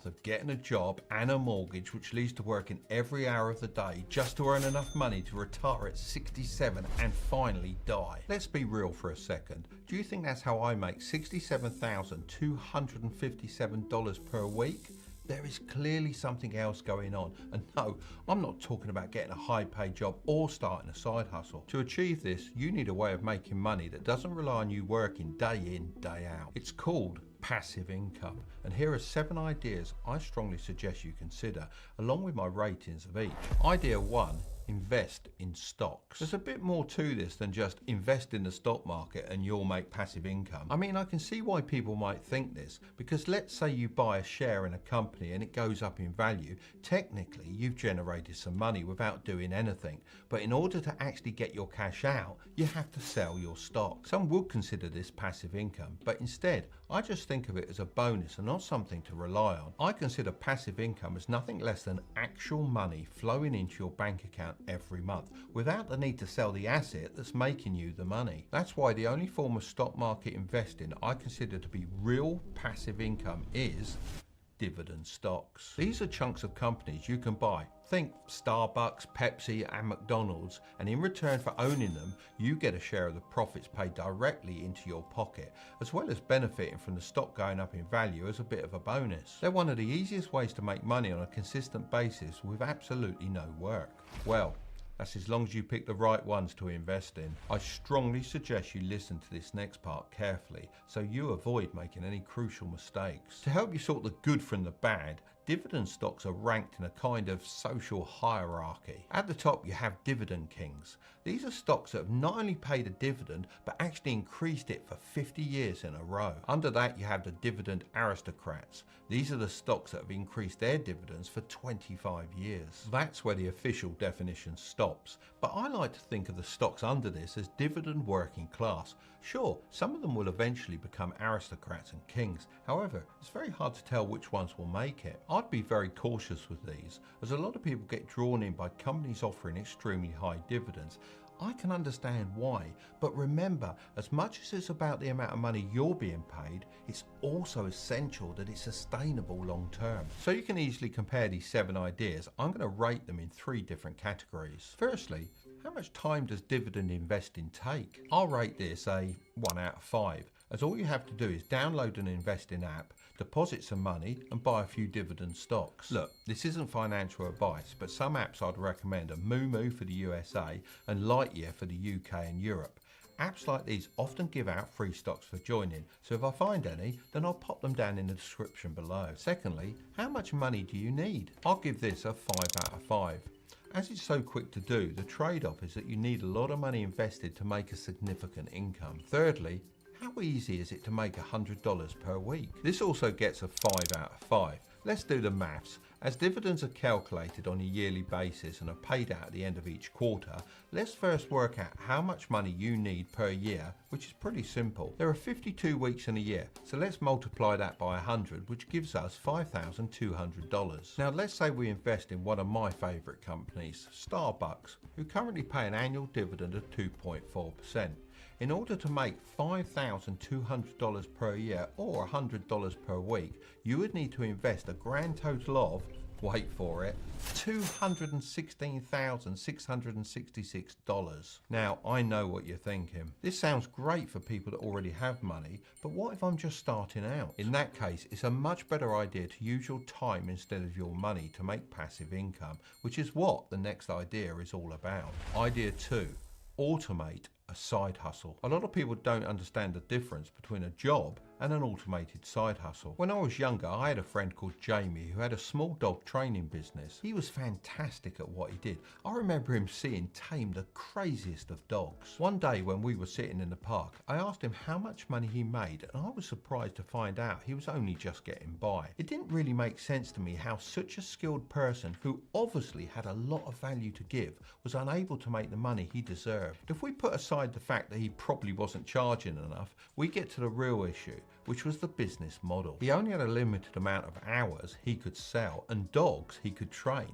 path of getting a job and a mortgage, which leads to working every hour of the day just to earn enough money to retire at 67 and finally die. Let's be real for a second. Do you think that's how I make $67,257 per week? There is clearly something else going on. And no, I'm not talking about getting a high paid job or starting a side hustle. To achieve this, you need a way of making money that doesn't rely on you working day in, day out. It's called passive income. And here are 7 ideas I strongly suggest you consider, along with my ratings of each. Idea 1. Invest in stocks. There's a bit more to this than just invest in the stock market and you'll make passive income. I mean, I can see why people might think this, because let's say you buy a share in a company and it goes up in value. Technically, you've generated some money without doing anything. But in order to actually get your cash out, you have to sell your stock. Some would consider this passive income, but instead, I just think of it as a bonus and not something to rely on. I consider passive income as nothing less than actual money flowing into your bank account every month without the need to sell the asset that's making you the money. That's why the only form of stock market investing I consider to be real passive income is dividend stocks. These are chunks of companies you can buy. Think Starbucks, Pepsi and McDonald's, and in return for owning them, you get a share of the profits paid directly into your pocket, as well as benefiting from the stock going up in value as a bit of a bonus. They're one of the easiest ways to make money on a consistent basis with absolutely no work. Well, that's as long as you pick the right ones to invest in. I strongly suggest you listen to this next part carefully so you avoid making any crucial mistakes. To help you sort the good from the bad, dividend stocks are ranked in a kind of social hierarchy. At the top you have dividend kings. These are stocks that have not only paid a dividend but actually increased it for 50 years in a row. Under that you have the dividend aristocrats. These are the stocks that have increased their dividends for 25 years. That's where the official definition stops. But I like to think of the stocks under this as dividend working class. Sure, some of them will eventually become aristocrats and kings. However, it's very hard to tell which ones will make it. I'd be very cautious with these, as a lot of people get drawn in by companies offering extremely high dividends. I can understand why, but remember, as much as it's about the amount of money you're being paid, it's also essential that it's sustainable long term. So you can easily compare these 7 ideas. I'm going to rate them in 3 different categories. Firstly, how much time does dividend investing take? I'll rate this a 1 out of 5, as all you have to do is download an investing app, deposit some money and buy a few dividend stocks. Look, this isn't financial advice, but some apps I'd recommend are Moomoo for the USA and Lightyear for the UK and Europe. Apps like these often give out free stocks for joining, so if I find any, then I'll pop them down in the description below. Secondly, how much money do you need? I'll give this a 5 out of 5. As it's so quick to do, the trade-off is that you need a lot of money invested to make a significant income. Thirdly, how easy is it to make $100 per week? This also gets a 5 out of 5. Let's do the maths. As dividends are calculated on a yearly basis and are paid out at the end of each quarter, let's first work out how much money you need per year, which is pretty simple. There are 52 weeks in a year, so let's multiply that by 100, which gives us $5,200. Now let's say we invest in one of my favourite companies, Starbucks, who currently pay an annual dividend of 2.4%. In order to make $5,200 per year or $100 per week, you would need to invest a grand total of, wait for it, $216,666. Now, I know what you're thinking. This sounds great for people that already have money, but what if I'm just starting out? In that case, it's a much better idea to use your time instead of your money to make passive income, which is what the next idea is all about. Idea 2, automate a side hustle. A lot of people don't understand the difference between a job and an automated side hustle. When I was younger, I had a friend called Jamie who had a small dog training business. He was fantastic at what he did. I remember him seeing tame the craziest of dogs. One day when we were sitting in the park, I asked him how much money he made, and I was surprised to find out he was only just getting by. It didn't really make sense to me how such a skilled person who obviously had a lot of value to give was unable to make the money he deserved. If we put aside the fact that he probably wasn't charging enough, we get to the real issue, which was the business model. He only had a limited amount of hours he could sell and dogs he could train.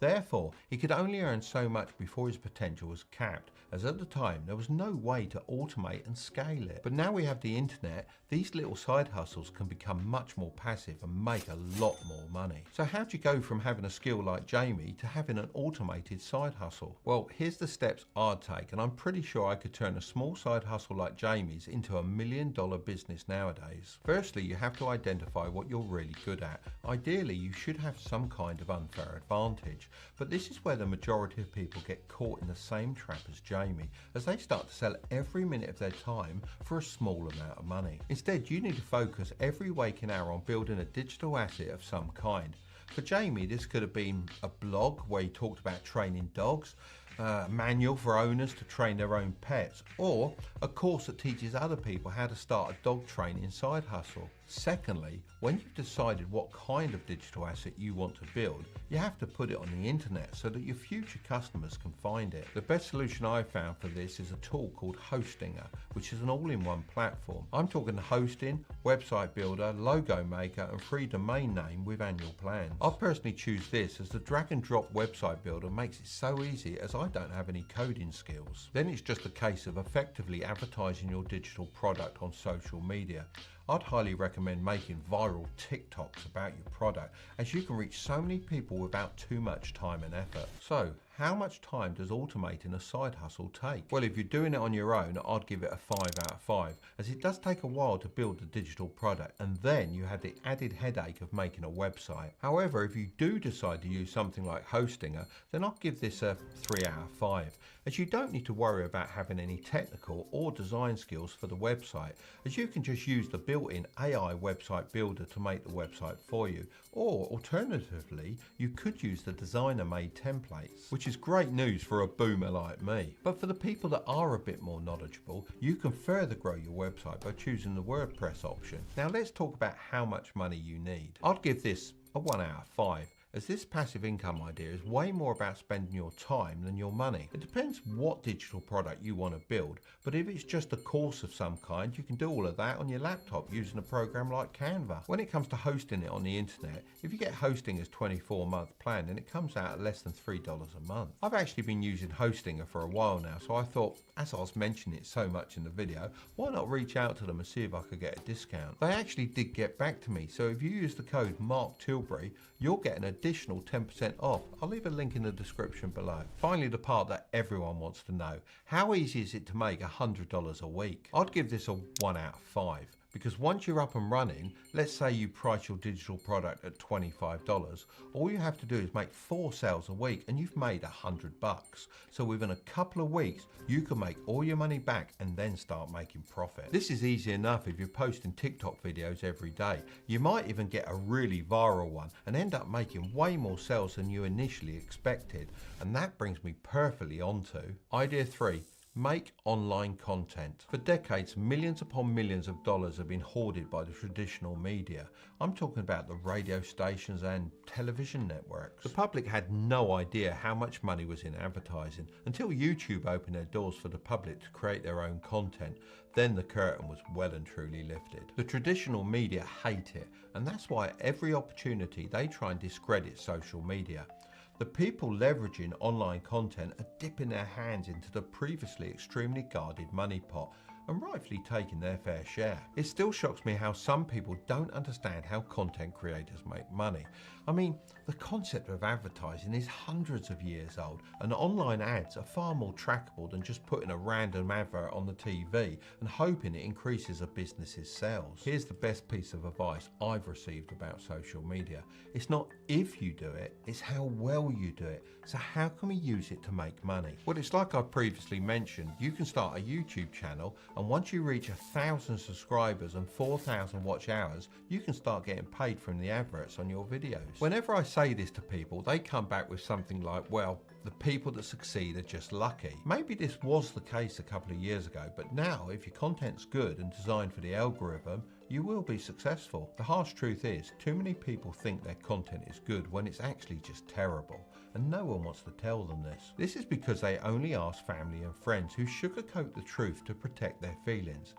Therefore, he could only earn so much before his potential was capped, as at the time there was no way to automate and scale it. But now we have the internet, these little side hustles can become much more passive and make a lot more money. So how do you go from having a skill like Jamie to having an automated side hustle? Well, here's the steps I'd take, and I'm pretty sure I could turn a small side hustle like Jamie's into $1 million business nowadays. Firstly, you have to identify what you're really good at. Ideally, you should have some kind of unfair advantage, but this is where the majority of people get caught in the same trap as Jamie, as they start to sell every minute of their time for a small amount of money. Instead, you need to focus every waking hour on building a digital asset of some kind. For Jamie, this could have been a blog where he talked about training dogs, a manual for owners to train their own pets, or a course that teaches other people how to start a dog training side hustle. Secondly, when you've decided what kind of digital asset you want to build, you have to put it on the internet so that your future customers can find it. The best solution I've found for this is a tool called Hostinger, which is an all-in-one platform. I'm talking hosting, website builder, logo maker, and free domain name with annual plans. I personally choose this as the drag and drop website builder makes it so easy, as I don't have any coding skills. Then it's just a case of effectively advertising your digital product on social media. I'd highly recommend making viral TikToks about your product, as you can reach so many people without too much time and effort. So, how much time does automating a side hustle take? Well, if you're doing it on your own, I'd give it a 5 out of 5, as it does take a while to build the digital product, and then you have the added headache of making a website. However, if you do decide to use something like Hostinger, then I'd give this a 3 out of 5, as you don't need to worry about having any technical or design skills for the website, as you can just use the built-in AI website builder to make the website for you, or alternatively, you could use the designer-made templates, which is great news for a boomer like me. But for the people that are a bit more knowledgeable, you can further grow your website by choosing the WordPress option. Now let's talk about how much money you need. I'd give this a 1 out of 5. As this passive income idea is way more about spending your time than your money. It depends what digital product you want to build, but if it's just a course of some kind, you can do all of that on your laptop using a program like Canva. When it comes to hosting it on the internet, if you get Hostinger's 24-month plan, then it comes out at less than $3 a month. I've actually been using Hostinger for a while now, so I thought, as I was mentioning it so much in the video, why not reach out to them and see if I could get a discount? They actually did get back to me, so if you use the code Mark Tilbury, you'll get an additional 10% off. I'll leave a link in the description below. Finally, the part that everyone wants to know. How easy is it to make $100 a week? I'd give this a 1 out of 5. Because once you're up and running, let's say you price your digital product at $25, all you have to do is make 4 sales a week and you've made $100. So within a couple of weeks, you can make all your money back and then start making profit. This is easy enough if you're posting TikTok videos every day. You might even get a really viral one and end up making way more sales than you initially expected. And that brings me perfectly onto idea 3. Make online content. For decades, millions upon millions of dollars have been hoarded by the traditional media. I'm talking about the radio stations and television networks. The public had no idea how much money was in advertising until YouTube opened their doors for the public to create their own content. Then the curtain was well and truly lifted. The traditional media hate it, and that's why every opportunity they try and discredit social media. The people leveraging online content are dipping their hands into the previously extremely guarded money pot and rightfully taking their fair share. It still shocks me how some people don't understand how content creators make money. I mean, the concept of advertising is hundreds of years old, and online ads are far more trackable than just putting a random advert on the TV and hoping it increases a business's sales. Here's the best piece of advice I've received about social media. It's not if you do it, it's how well you do it. So how can we use it to make money? Well, it's like I previously mentioned, you can start a YouTube channel, and once you reach 1,000 subscribers and 4,000 watch hours, you can start getting paid from the adverts on your videos. Whenever I say this to people, they come back with something like, well, the people that succeed are just lucky. Maybe this was the case a couple of years ago, but now if your content's good and designed for the algorithm, you will be successful. The harsh truth is, too many people think their content is good when it's actually just terrible, and no one wants to tell them this. This is because they only ask family and friends who sugarcoat the truth to protect their feelings.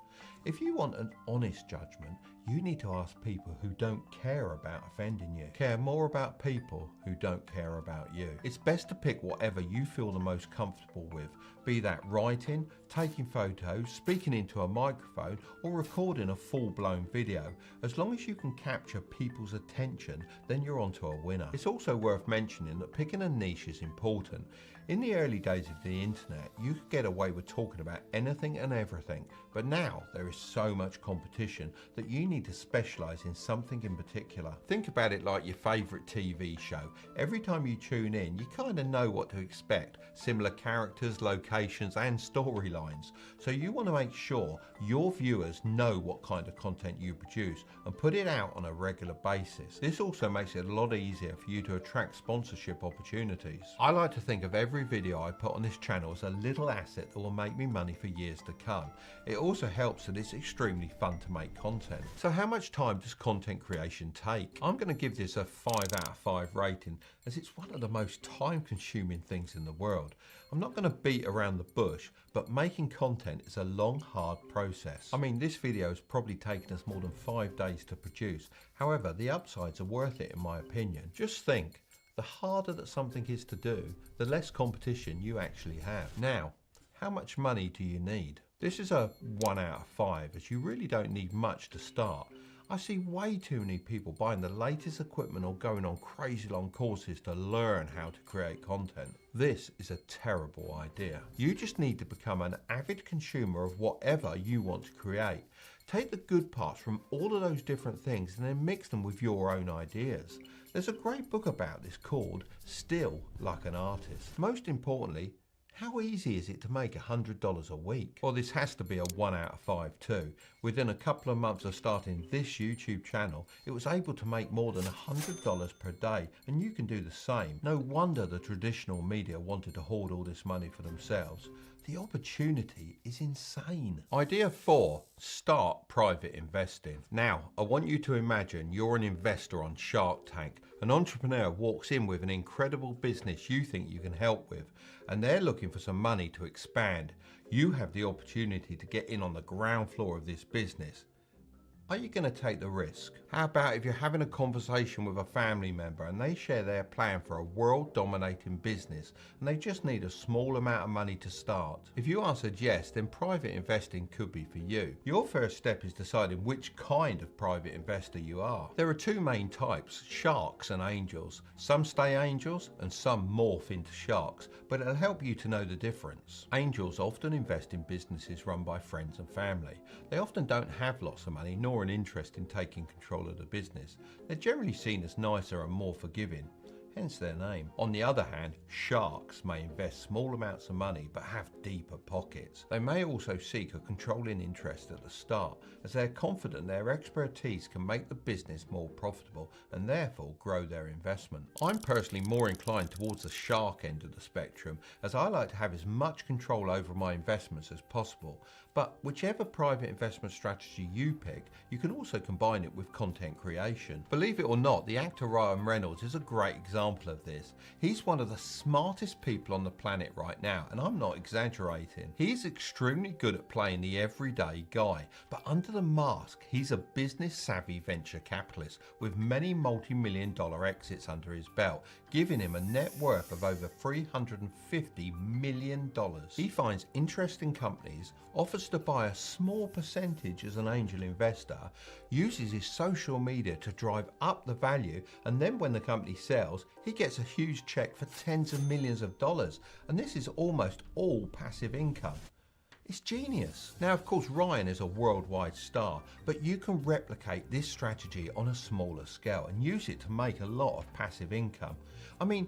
If you want an honest judgment, you need to ask people who don't care about offending you. Care more about people who don't care about you. It's best to pick whatever you feel the most comfortable with, be that writing, taking photos, speaking into a microphone, or recording a full-blown video. As long as you can capture people's attention, then you're onto a winner. It's also worth mentioning that picking a niche is important. In the early days of the internet, you could get away with talking about anything and everything, but now there is so much competition that you need to specialize in something in particular. Think about it like your favorite TV show. Every time you tune in, you kind of know what to expect, similar characters, locations, and storylines. So you want to make sure your viewers know what kind of content you produce and put it out on a regular basis. This also makes it a lot easier for you to attract sponsorship opportunities. I like to think of every video I put on this channel as a little asset that will make me money for years to come. It also helps that it's extremely fun to make content. So how much time does content creation take? I'm going to give this a 5 out of 5 rating, as it's one of the most time-consuming things in the world. I'm not going to beat around the bush, but making content is a long, hard process. I mean, this video has probably taken us more than 5 days to produce. However, the upsides are worth it in my opinion. Just think, the harder that something is to do, the less competition you actually have. Now, how much money do you need? This is a 1 out of 5, as you really don't need much to start. I see way too many people buying the latest equipment or going on crazy long courses to learn how to create content. This is a terrible idea. You just need to become an avid consumer of whatever you want to create. Take the good parts from all of those different things and then mix them with your own ideas. There's a great book about this called Still Like an Artist. Most importantly, how easy is it to make $100 a week? Well, this has to be a 1 out of 5 too. Within a couple of months of starting this YouTube channel, it was able to make more than $100 per day, and you can do the same. No wonder the traditional media wanted to hoard all this money for themselves. The opportunity is insane. Idea 4, start private investing. Now, I want you to imagine you're an investor on Shark Tank. An entrepreneur walks in with an incredible business you think you can help with, and they're looking for some money to expand. You have the opportunity to get in on the ground floor of this business. Are you going to take the risk? How about if you're having a conversation with a family member and they share their plan for a world-dominating business and they just need a small amount of money to start? If you answered yes, then private investing could be for you. Your first step is deciding which kind of private investor you are. There are 2 main types, sharks and angels. Some stay angels and some morph into sharks, but it'll help you to know the difference. Angels often invest in businesses run by friends and family. They often don't have lots of money nor an interest in taking control of the business. They're generally seen as nicer and more forgiving, hence their name. On the other hand, sharks may invest small amounts of money but have deeper pockets. They may also seek a controlling interest at the start, as they're confident their expertise can make the business more profitable and therefore grow their investment. I'm personally more inclined towards the shark end of the spectrum, as I like to have as much control over my investments as possible. But whichever private investment strategy you pick, you can also combine it with content creation. Believe it or not, the actor Ryan Reynolds is a great example of this. He's one of the smartest people on the planet right now, and I'm not exaggerating. He's extremely good at playing the everyday guy, but under the mask, he's a business-savvy venture capitalist with many multi-million-dollar exits under his belt, giving him a net worth of over $350 million. He finds interesting companies, offers to buy a small percentage as an angel investor, uses his social media to drive up the value, and then when the company sells, he gets a huge check for tens of millions of dollars, and this is almost all passive income. It's genius. Now, of course, Ryan is a worldwide star, but you can replicate this strategy on a smaller scale and use it to make a lot of passive income. I mean,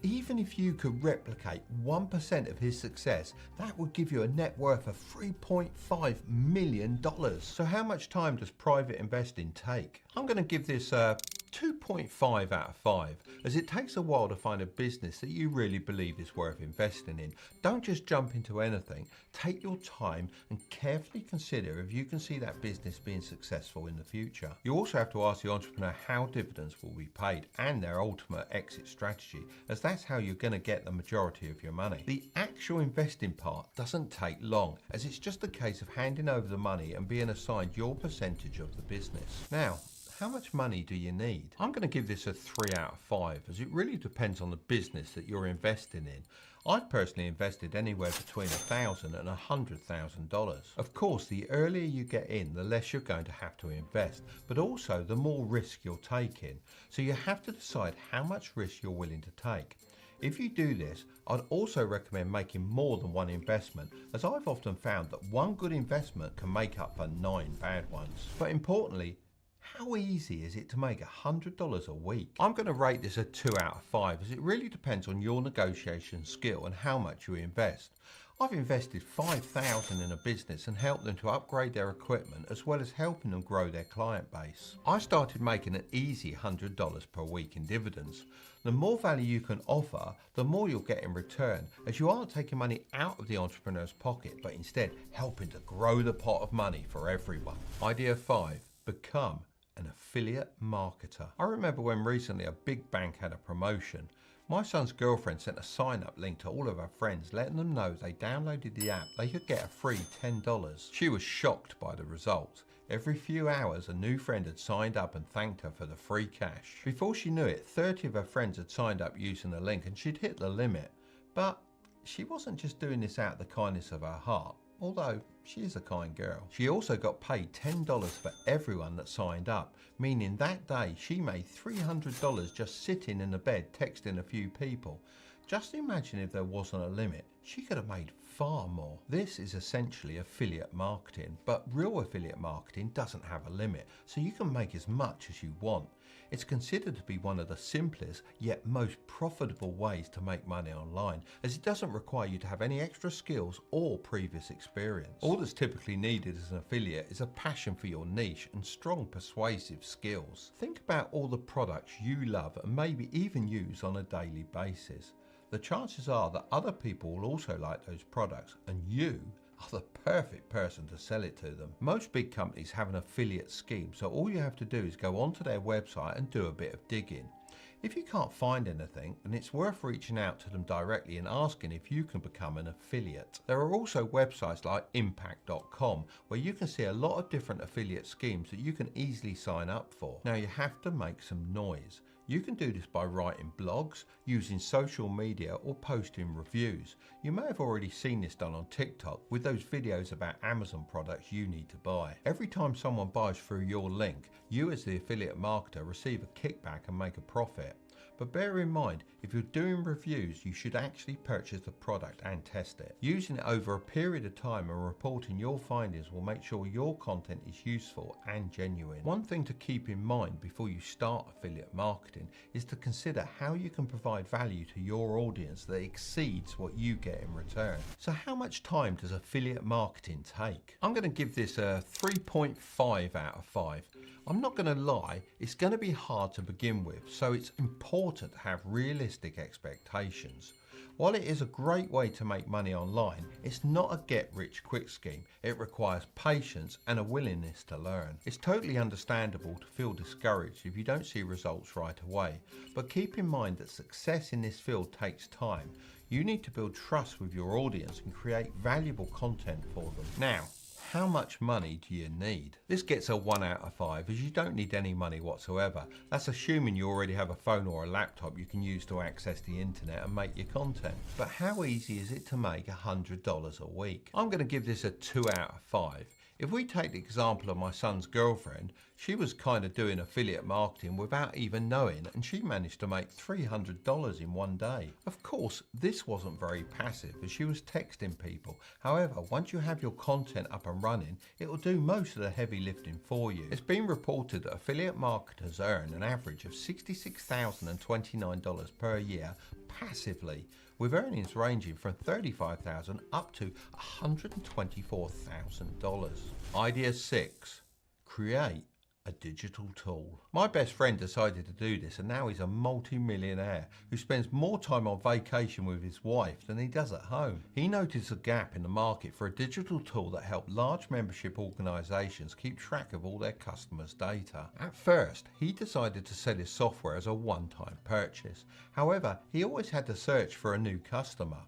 even if you could replicate 1% of his success, that would give you a net worth of $3.5 million. So how much time does private investing take? I'm going to give this a 2.5 out of 5, as it takes a while to find a business that you really believe is worth investing in. Don't just jump into anything. Take your time and carefully consider if you can see that business being successful in the future. You also have to ask the entrepreneur how dividends will be paid and their ultimate exit strategy, as that's how you're going to get the majority of your money. The actual investing part doesn't take long, as it's just a case of handing over the money and being assigned your percentage of the business. Now, how much money do you need? I'm going to give this a 3 out of 5, as it really depends on the business that you're investing in. I've personally invested anywhere between $1,000 and $100,000. Of course, the earlier you get in, the less you're going to have to invest, but also the more risk you're taking. So you have to decide how much risk you're willing to take. If you do this, I'd also recommend making more than one investment, as I've often found that one good investment can make up for 9 bad ones. But importantly, how easy is it to make $100 a week? I'm going to rate this a 2 out of 5, as it really depends on your negotiation skill and how much you invest. I've invested $5,000 in a business and helped them to upgrade their equipment, as well as helping them grow their client base. I started making an easy $100 per week in dividends. The more value you can offer, the more you'll get in return, as you aren't taking money out of the entrepreneur's pocket, but instead helping to grow the pot of money for everyone. Idea 5, become an affiliate marketer. I remember when recently a big bank had a promotion. My son's girlfriend sent a sign-up link to all of her friends, letting them know if they downloaded the app, they could get a free $10. She was shocked by the results. Every few hours, a new friend had signed up and thanked her for the free cash. Before she knew it, 30 of her friends had signed up using the link, and she'd hit the limit. But she wasn't just doing this out of the kindness of her heart, although she is a kind girl. She also got paid $10 for everyone that signed up, meaning that day she made $300 just sitting in the bed texting a few people. Just imagine if there wasn't a limit, she could have made far more. This is essentially affiliate marketing, but real affiliate marketing doesn't have a limit, so you can make as much as you want. It's considered to be one of the simplest yet most profitable ways to make money online, as it doesn't require you to have any extra skills or previous experience. All that's typically needed as an affiliate is a passion for your niche and strong persuasive skills. Think about all the products you love and maybe even use on a daily basis. The chances are that other people will also like those products, and you are the perfect person to sell it to them. Most big companies have an affiliate scheme, so all you have to do is go onto their website and do a bit of digging. If you can't find anything, then it's worth reaching out to them directly and asking if you can become an affiliate. There are also websites like impact.com, where you can see a lot of different affiliate schemes that you can easily sign up for. Now, you have to make some noise. You can do this by writing blogs, using social media, or posting reviews. You may have already seen this done on TikTok with those videos about Amazon products you need to buy. Every time someone buys through your link, you as the affiliate marketer receive a kickback and make a profit. But bear in mind, if you're doing reviews, you should actually purchase the product and test it. Using it over a period of time and reporting your findings will make sure your content is useful and genuine. One thing to keep in mind before you start affiliate marketing is to consider how you can provide value to your audience that exceeds what you get in return. So how much time does affiliate marketing take? I'm going to give this a 3.5 out of 5. I'm not going to lie, it's going to be hard to begin with, so it's important to have realistic expectations. While it is a great way to make money online, it's not a get-rich-quick scheme. It requires patience and a willingness to learn. It's totally understandable to feel discouraged if you don't see results right away, but keep in mind that success in this field takes time. You need to build trust with your audience and create valuable content for them. Now, how much money do you need? This gets a 1 out of 5, as you don't need any money whatsoever. That's assuming you already have a phone or a laptop you can use to access the internet and make your content. But how easy is it to make $100 a week? I'm going to give this a 2 out of 5. If we take the example of my son's girlfriend, she was kind of doing affiliate marketing without even knowing, and she managed to make $300 in one day. Of course, this wasn't very passive, as she was texting people. However, once you have your content up and running, it will do most of the heavy lifting for you. It's been reported that affiliate marketers earn an average of $66,029 per year passively, with earnings ranging from $35,000 up to $124,000. Idea 6. Create a digital tool. My best friend decided to do this, and now he's a multi-millionaire who spends more time on vacation with his wife than he does at home. He noticed a gap in the market for a digital tool that helped large membership organizations keep track of all their customers' data. At first, he decided to sell his software as a one-time purchase. However, he always had to search for a new customer.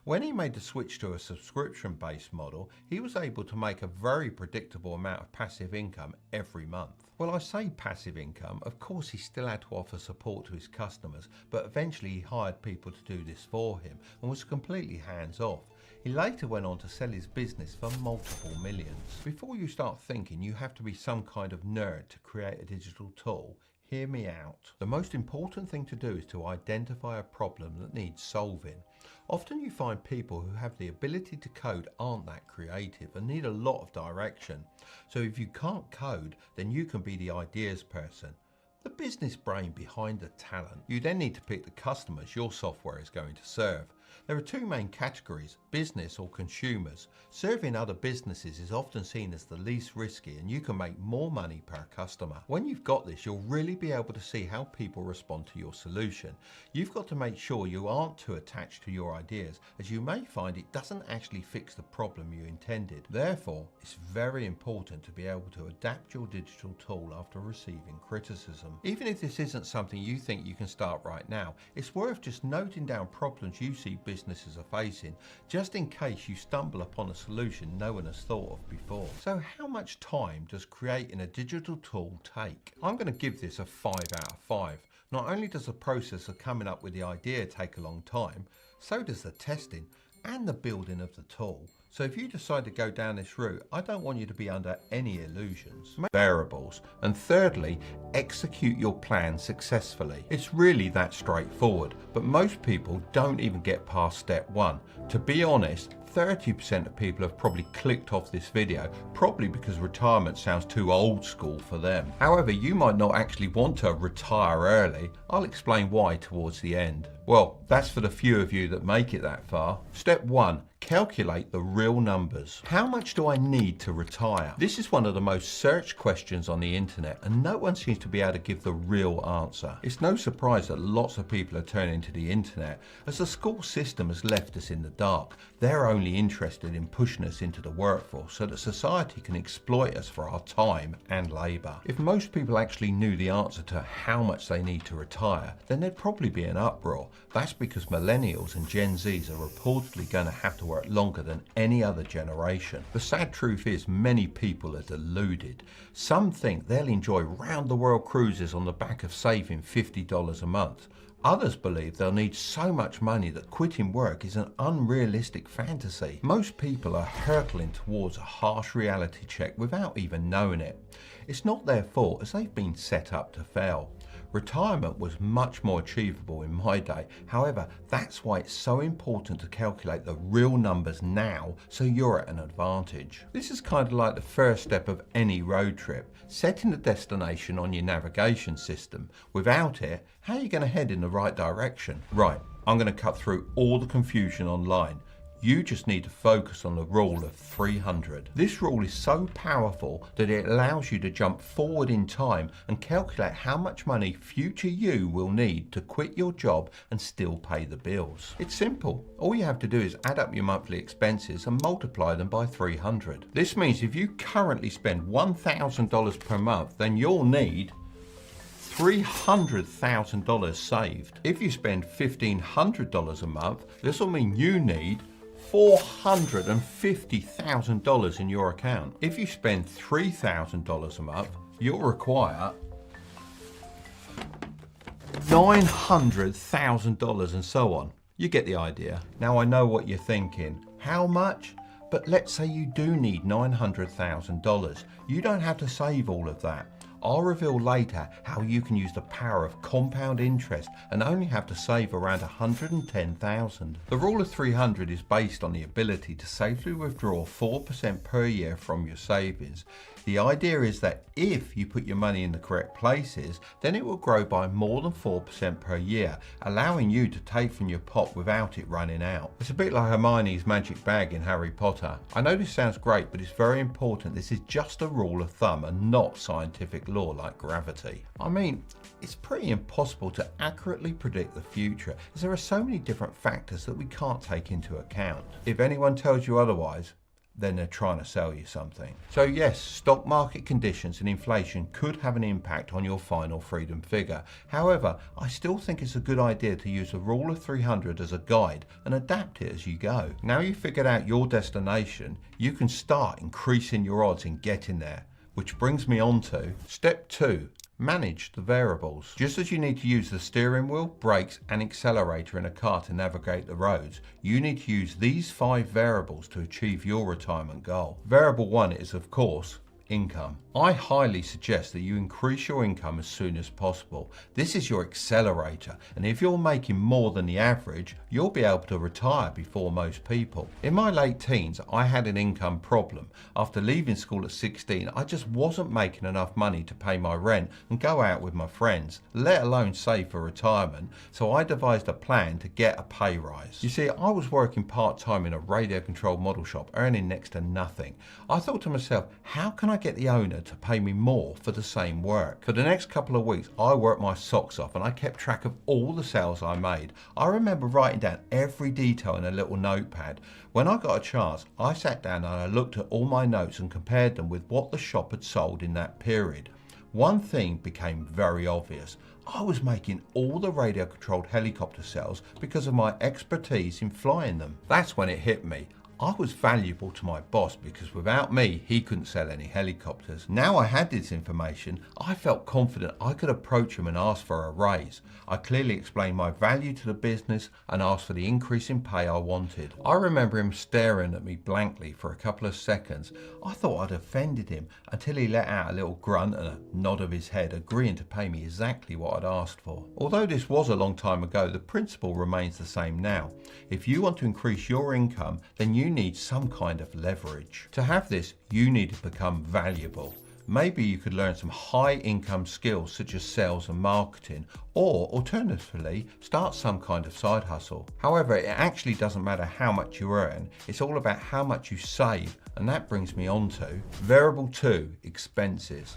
When he made the switch to a subscription-based model, he was able to make a very predictable amount of passive income every month. Well, I say passive income, of course he still had to offer support to his customers, but eventually he hired people to do this for him and was completely hands-off. He later went on to sell his business for multiple millions. Before you start thinking you have to be some kind of nerd to create a digital tool, hear me out. The most important thing to do is to identify a problem that needs solving. Often you find people who have the ability to code aren't that creative and need a lot of direction. So if you can't code, then you can be the ideas person, the business brain behind the talent. You then need to pick the customers your software is going to serve. There are two main categories, business or consumers. Serving other businesses is often seen as the least risky, and you can make more money per customer. When you've got this, you'll really be able to see how people respond to your solution. You've got to make sure you aren't too attached to your ideas, as you may find it doesn't actually fix the problem you intended. Therefore, it's very important to be able to adapt your digital tool after receiving criticism. Even if this isn't something you think you can start right now, it's worth just noting down problems you see businesses are facing, just in case you stumble upon a solution no one has thought of before. So how much time does creating a digital tool take? I'm going to give this a 5 out of 5. Not only does the process of coming up with the idea take a long time, so does the testing and the building of the tool. So if you decide to go down this route, I don't want you to be under any illusions. Variables. And thirdly, execute your plan successfully. It's really that straightforward, but most people don't even get past step 1. To be honest, 30% of people have probably clicked off this video, probably because retirement sounds too old school for them. However, you might not actually want to retire early. I'll explain why towards the end. Well, that's for the few of you that make it that far. Step 1. Calculate the real numbers. How much do I need to retire? This is one of the most searched questions on the internet, and no one seems to be able to give the real answer. It's no surprise that lots of people are turning to the internet, as the school system has left us in the dark. They're only interested in pushing us into the workforce so that society can exploit us for our time and labour. If most people actually knew the answer to how much they need to retire, then there'd probably be an uproar. That's because millennials and Gen Zs are reportedly going to have to work longer than any other generation. The sad truth is many people are deluded. Some think they'll enjoy round the world cruises on the back of saving $50 a month. Others believe they'll need so much money that quitting work is an unrealistic fantasy. Most people are hurtling towards a harsh reality check without even knowing it. It's not their fault, as they've been set up to fail. Retirement was much more achievable in my day. However, that's why it's so important to calculate the real numbers now so you're at an advantage. This is kind of like the first step of any road trip, setting the destination on your navigation system. Without it, how are you going to head in the right direction? Right, I'm going to cut through all the confusion online. You just need to focus on the rule of 300. This rule is so powerful that it allows you to jump forward in time and calculate how much money future you will need to quit your job and still pay the bills. It's simple. All you have to do is add up your monthly expenses and multiply them by 300. This means if you currently spend $1,000 per month, then you'll need $300,000 saved. If you spend $1,500 a month, this will mean you need $450,000 in your account. If you spend $3,000 a month, you'll require $900,000 and so on. You get the idea. Now I know what you're thinking. How much? But let's say you do need $900,000. You don't have to save all of that. I'll reveal later how you can use the power of compound interest and only have to save around $110,000. The rule of 300 is based on the ability to safely withdraw 4% per year from your savings. The idea is that if you put your money in the correct places, then it will grow by more than 4% per year, allowing you to take from your pot without it running out. It's a bit like Hermione's magic bag in Harry Potter. I know this sounds great, but it's very important. This is just a rule of thumb and not scientific law like gravity. I mean, it's pretty impossible to accurately predict the future, as there are so many different factors that we can't take into account. If anyone tells you otherwise, then they're trying to sell you something. So yes, stock market conditions and inflation could have an impact on your final freedom figure. However, I still think it's a good idea to use the rule of 300 as a guide and adapt it as you go. Now you've figured out your destination, you can start increasing your odds in getting there. Which brings me on to step 2. Manage the variables. Just as you need to use the steering wheel, brakes and accelerator in a car to navigate the roads, you need to use these 5 variables to achieve your retirement goal. Variable 1 is, of course, income. I highly suggest that you increase your income as soon as possible. This is your accelerator, and if you're making more than the average, you'll be able to retire before most people. In my late teens, I had an income problem. After leaving school at 16, I just wasn't making enough money to pay my rent and go out with my friends, let alone save for retirement, so I devised a plan to get a pay rise. You see, I was working part-time in a radio-controlled model shop, earning next to nothing. I thought to myself, how can I get the owner to pay me more for the same work? For the next couple of weeks, I worked my socks off and I kept track of all the sales I made. I remember writing down every detail in a little notepad. When I got a chance, I sat down and I looked at all my notes and compared them with what the shop had sold in that period. One thing became very obvious. I was making all the radio-controlled helicopter sales because of my expertise in flying them. That's when it hit me. I was valuable to my boss because without me, he couldn't sell any helicopters. Now I had this information, I felt confident I could approach him and ask for a raise. I clearly explained my value to the business and asked for the increase in pay I wanted. I remember him staring at me blankly for a couple of seconds. I thought I'd offended him until he let out a little grunt and a nod of his head, agreeing to pay me exactly what I'd asked for. Although this was a long time ago, the principle remains the same now. If you want to increase your income, then you need some kind of leverage. To have this, you need to become valuable. Maybe you could learn some high income skills such as sales and marketing, or alternatively, start some kind of side hustle. However, it actually doesn't matter how much you earn, it's all about how much you save, and that brings me on to variable 2, expenses.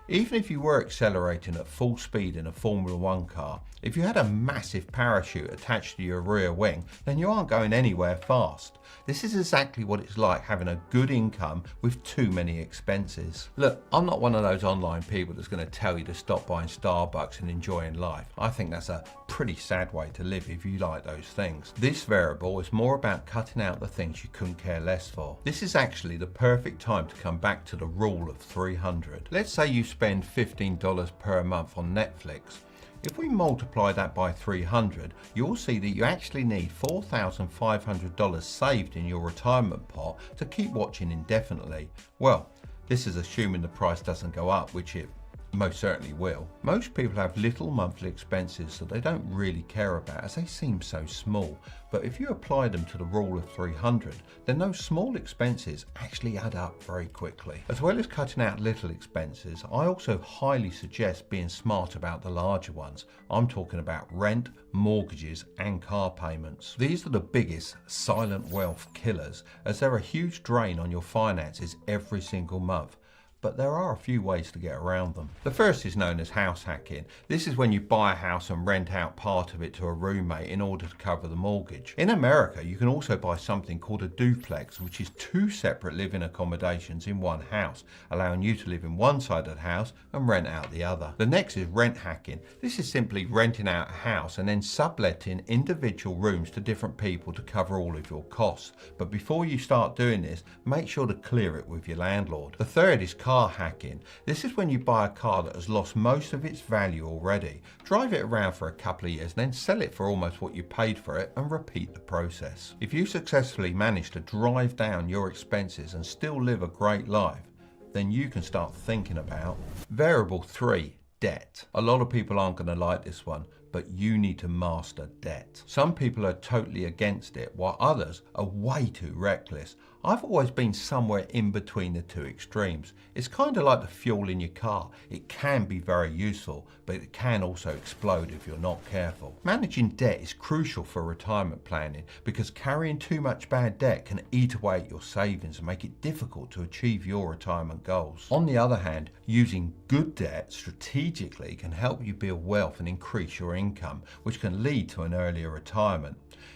Even if you were accelerating at full speed in a Formula 1 car, if you had a massive parachute attached to your rear wing, then you aren't going anywhere fast. This is exactly what it's like having a good income with too many expenses. Look, I'm not one of those online people that's going to tell you to stop buying Starbucks and enjoying life. I think that's a pretty sad way to live if you like those things. This variable is more about cutting out the things you couldn't care less for. This is actually the perfect time to come back to the rule of 300. Let's say you spend $15 per month on Netflix. If we multiply that by 300, you'll see that you actually need $4,500 saved in your retirement pot to keep watching indefinitely. Well, this is assuming the price doesn't go up, which it most certainly will. Most people have little monthly expenses that they don't really care about as they seem so small. But if you apply them to the rule of 300, then those small expenses actually add up very quickly. As well as cutting out little expenses, I also highly suggest being smart about the larger ones. I'm talking about rent, mortgages and car payments. These are the biggest silent wealth killers as they're a huge drain on your finances every single month. But there are a few ways to get around them. The first is known as house hacking. This is when you buy a house and rent out part of it to a roommate in order to cover the mortgage. In America, you can also buy something called a duplex, which is 2 separate living accommodations in one house, allowing you to live in one side of the house and rent out the other. The next is rent hacking. This is simply renting out a house and then subletting individual rooms to different people to cover all of your costs. But before you start doing this, make sure to clear it with your landlord. The third is car hacking. This is when you buy a car that has lost most of its value already. Drive it around for a couple of years, then sell it for almost what you paid for it and repeat the process. If you successfully manage to drive down your expenses and still live a great life, then you can start thinking about variable 3, debt. A lot of people aren't going to like this one, but you need to master debt. Some people are totally against it, while others are way too reckless. I've always been somewhere in between the two extremes. It's kind of like the fuel in your car. It can be very useful, but it can also explode if you're not careful. Managing debt is crucial for retirement planning because carrying too much bad debt can eat away at your savings and make it difficult to achieve your retirement goals. On the other hand, using good debt strategically can help you build wealth and increase your income, which can lead to an earlier retirement.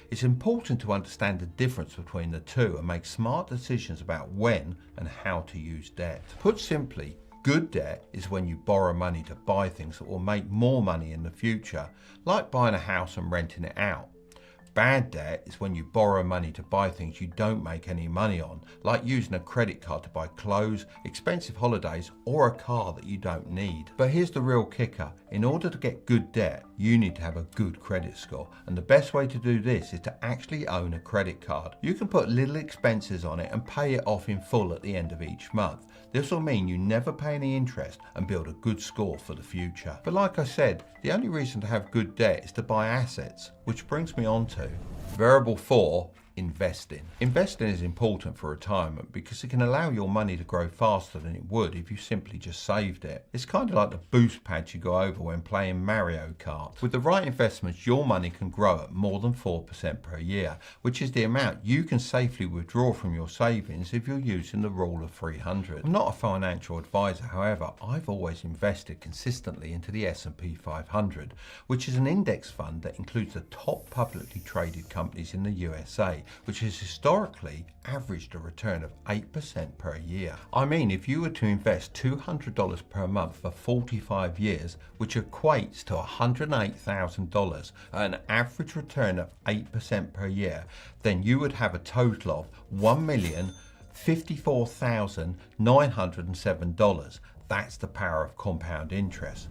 It's important to understand the difference between the two and make smart decisions about when and how to use debt. Put simply, good debt is when you borrow money to buy things that will make more money in the future, like buying a house and renting it out. Bad debt is when you borrow money to buy things you don't make any money on, like using a credit card to buy clothes, expensive holidays, or a car that you don't need. But here's the real kicker. In order to get good debt, you need to have a good credit score. And the best way to do this is to actually own a credit card. You can put little expenses on it and pay it off in full at the end of each month. This will mean you never pay any interest and build a good score for the future. But like I said, the only reason to have good debt is to buy assets, which brings me on to variable 4, investing. Investing is important for retirement because it can allow your money to grow faster than it would if you simply just saved it. It's kind of like the boost pads you go over when playing Mario Kart. With the right investments, your money can grow at more than 4% per year, which is the amount you can safely withdraw from your savings if you're using the rule of 300. I'm not a financial advisor, however, I've always invested consistently into the S&P 500, which is an index fund that includes the top publicly traded companies in the USA, which has historically averaged a return of 8% per year. I mean, if you were to invest $200 per month for 45 years, which equates to $108,000 at an average return of 8% per year, then you would have a total of $1,054,907. That's the power of compound interest.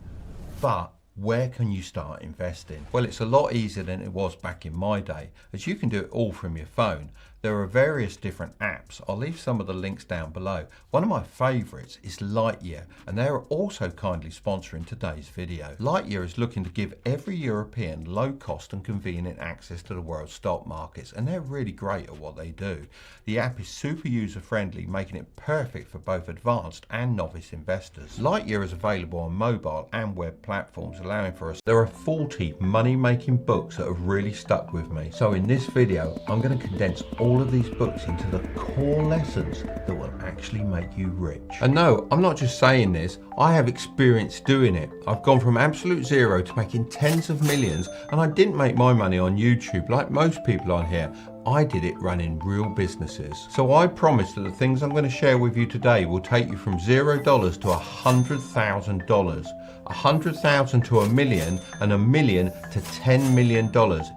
But where can you start investing? Well, it's a lot easier than it was back in my day, as you can do it all from your phone. There are various different apps. I'll leave some of the links down below. One of my favorites is Lightyear, and they are also kindly sponsoring today's video. Lightyear is looking to give every European low cost and convenient access to the world's stock markets, and they're really great at what they do. The app is super user friendly, making it perfect for both advanced and novice investors. Lightyear is available on mobile and web platforms, allowing for us. There are 40 money making books that have really stuck with me. So in this video, I'm going to condense all of these books into the core lessons that will actually make you rich. And no, I'm not just saying this, I have experience doing it. I've gone from absolute zero to making tens of millions, and I didn't make my money on YouTube like most people on here. I did it running real businesses. So I promise that the things I'm going to share with you today will take you from $0 to $100,000. 100,000 to $1 million, and $1 million to $10 million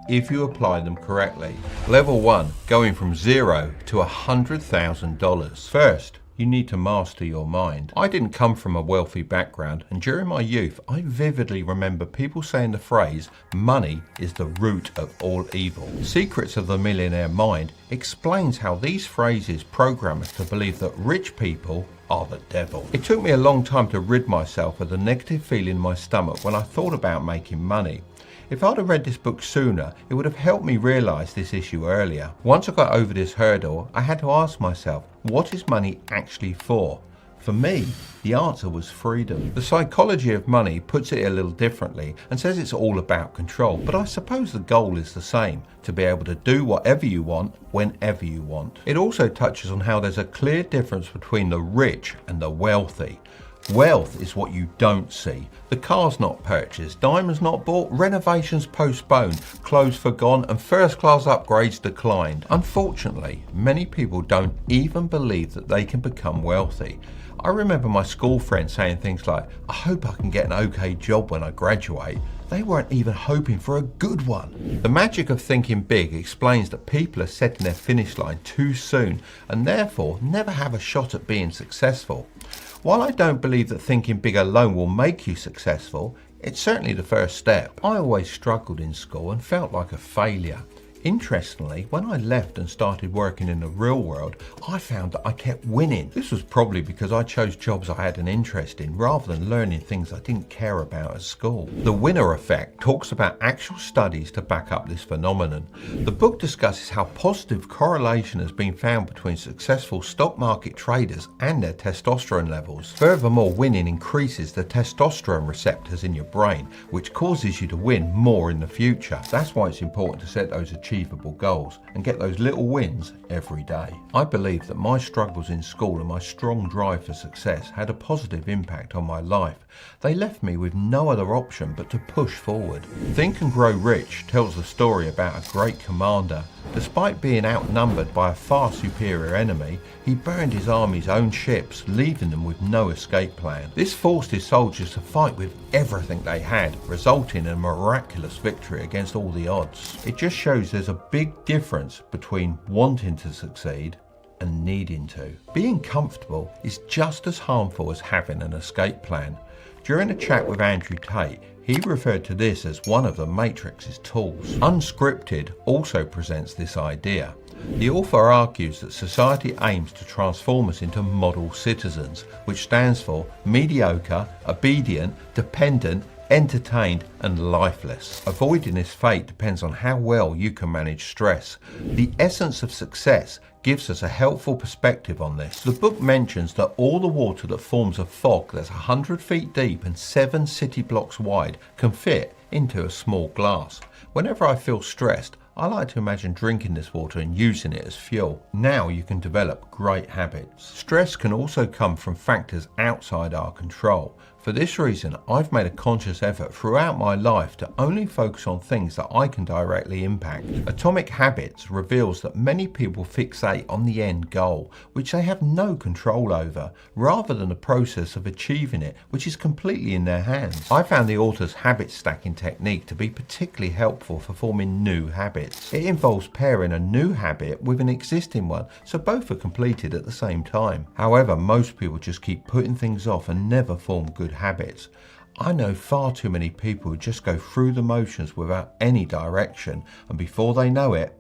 if you apply them correctly. Level 1, going from $0 to $100,000. First, you need to master your mind. I didn't come from a wealthy background, and during my youth, I vividly remember people saying the phrase, money is the root of all evil. Secrets of the Millionaire Mind explains how these phrases program us to believe that rich people are the devil. It took me a long time to rid myself of the negative feeling in my stomach when I thought about making money. If I'd have read this book sooner, it would have helped me realise this issue earlier. Once I got over this hurdle, I had to ask myself, what is money actually for? For me, the answer was freedom. The psychology of money puts it a little differently and says it's all about control, but I suppose the goal is the same, to be able to do whatever you want, whenever you want. It also touches on how there's a clear difference between the rich and the wealthy. Wealth is what you don't see. The car's not purchased, diamonds not bought, renovations postponed, clothes forgone, and first class upgrades declined. Unfortunately, many people don't even believe that they can become wealthy. I remember my school friends saying things like, I hope I can get an okay job when I graduate. They weren't even hoping for a good one. The magic of thinking big explains that people are setting their finish line too soon and therefore never have a shot at being successful. While I don't believe that thinking big alone will make you successful, it's certainly the first step. I always struggled in school and felt like a failure. Interestingly, when I left and started working in the real world, I found that I kept winning. This was probably because I chose jobs I had an interest in rather than learning things I didn't care about at school. The Winner Effect talks about actual studies to back up this phenomenon. The book discusses how positive correlation has been found between successful stock market traders and their testosterone levels. Furthermore, winning increases the testosterone receptors in your brain, which causes you to win more in the future. That's why it's important to set those achievable goals and get those little wins every day. I believe that my struggles in school and my strong drive for success had a positive impact on my life. They left me with no other option but to push forward. Think and Grow Rich tells the story about a great commander. Despite being outnumbered by a far superior enemy, he burned his army's own ships, leaving them with no escape plan. This forced his soldiers to fight with everything they had, resulting in a miraculous victory against all the odds. It just shows there's a big difference between wanting to succeed and needing to. Being comfortable is just as harmful as having an escape plan. During a chat with Andrew Tate, he referred to this as one of the Matrix's tools. Unscripted also presents this idea. The author argues that society aims to transform us into model citizens, which stands for mediocre, obedient, dependent, entertained and lifeless. Avoiding this fate depends on how well you can manage stress. The essence of success gives us a helpful perspective on this. The book mentions that all the water that forms a fog that's 100 feet deep and 7 city blocks wide can fit into a small glass. Whenever I feel stressed, I like to imagine drinking this water and using it as fuel. Now you can develop great habits. Stress can also come from factors outside our control. For this reason, I've made a conscious effort throughout my life to only focus on things that I can directly impact. Atomic Habits reveals that many people fixate on the end goal, which they have no control over, rather than the process of achieving it, which is completely in their hands. I found the author's habit stacking technique to be particularly helpful for forming new habits. It involves pairing a new habit with an existing one, so both are completed at the same time. However, most people just keep putting things off and never form good habits. I know far too many people who just go through the motions without any direction, and before they know it,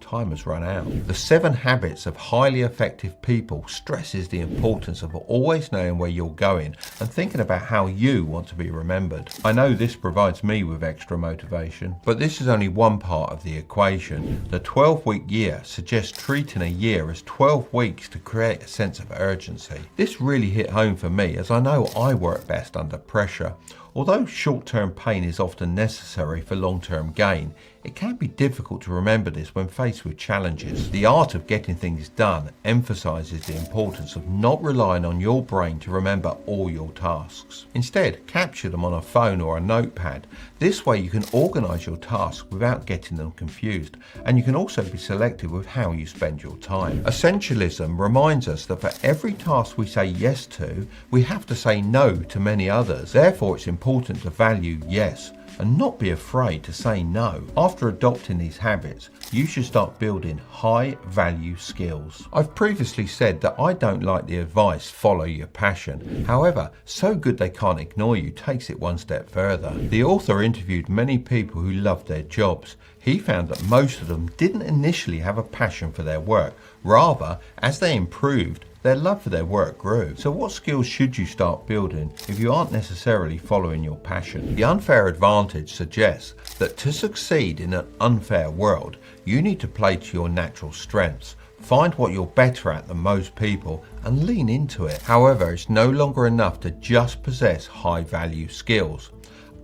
time has run out. The 7 Habits of Highly Effective People stresses the importance of always knowing where you're going and thinking about how you want to be remembered. I know this provides me with extra motivation, but this is only one part of the equation. The 12-week year suggests treating a year as 12 weeks to create a sense of urgency. This really hit home for me, as I know I work best under pressure. Although short-term pain is often necessary for long-term gain, it can be difficult to remember this when faced with challenges. The art of getting things done emphasizes the importance of not relying on your brain to remember all your tasks. Instead, capture them on a phone or a notepad. This way you can organize your tasks without getting them confused, and you can also be selective with how you spend your time. Essentialism reminds us that for every task we say yes to, we have to say no to many others. Therefore, it's important to value yes and not be afraid to say no. After adopting these habits, you should start building high value skills. I've previously said that I don't like the advice, follow your passion. However, So Good They Can't Ignore You takes it one step further. The author interviewed many people who loved their jobs. He found that most of them didn't initially have a passion for their work. Rather, as they improved, their love for their work grew. So what skills should you start building if you aren't necessarily following your passion? The Unfair Advantage suggests that to succeed in an unfair world, you need to play to your natural strengths. Find what you're better at than most people and lean into it. However, it's no longer enough to just possess high value skills.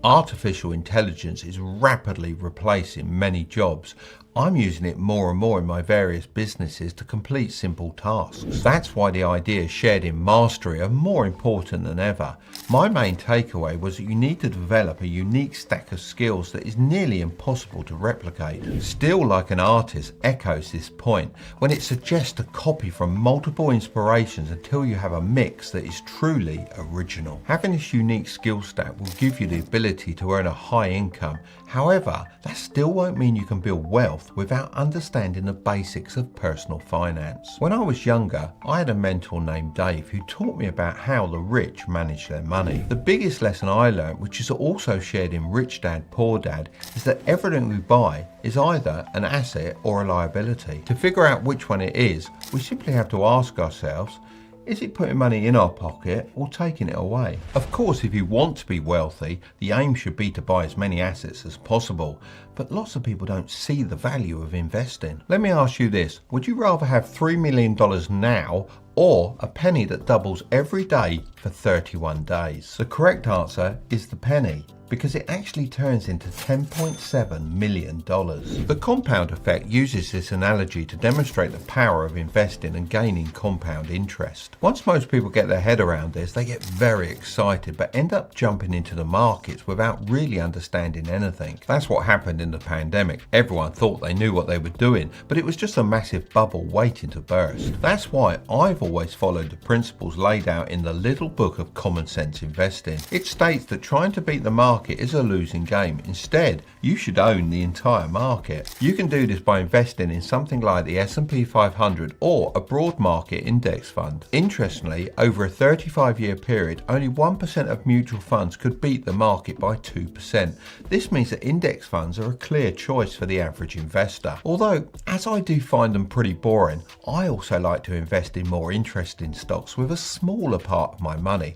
Artificial intelligence is rapidly replacing many jobs. I'm using it more and more in my various businesses to complete simple tasks. That's why the ideas shared in Mastery are more important than ever. My main takeaway was that you need to develop a unique stack of skills that is nearly impossible to replicate. Still Like an Artist echoes this point when it suggests to copy from multiple inspirations until you have a mix that is truly original. Having this unique skill stack will give you the ability to earn a high income. However, that still won't mean you can build wealth wealth without understanding the basics of personal finance. When I was younger, I had a mentor named Dave who taught me about how the rich manage their money. The biggest lesson I learned, which is also shared in Rich Dad, Poor Dad, is that everything we buy is either an asset or a liability. To figure out which one it is, we simply have to ask ourselves, is it putting money in our pocket or taking it away? Of course, if you want to be wealthy, the aim should be to buy as many assets as possible, but lots of people don't see the value of investing. Let me ask you this, would you rather have $3 million now or a penny that doubles every day for 31 days? The correct answer is the penny, because it actually turns into $10.7 million. The compound effect uses this analogy to demonstrate the power of investing and gaining compound interest. Once most people get their head around this, they get very excited but end up jumping into the markets without really understanding anything. That's what happened in the pandemic. Everyone thought they knew what they were doing, but it was just a massive bubble waiting to burst. That's why I've always followed the principles laid out in the Little Book of Common Sense Investing. It states that trying to beat the market is a losing game. Instead, you should own the entire market. You can do this by investing in something like the S&P 500 or a broad market index fund. Interestingly, over a 35-year period, only 1% of mutual funds could beat the market by 2%. This means that index funds are a clear choice for the average investor. Although, as I do find them pretty boring, I also like to invest in more interesting stocks with a smaller part of my money.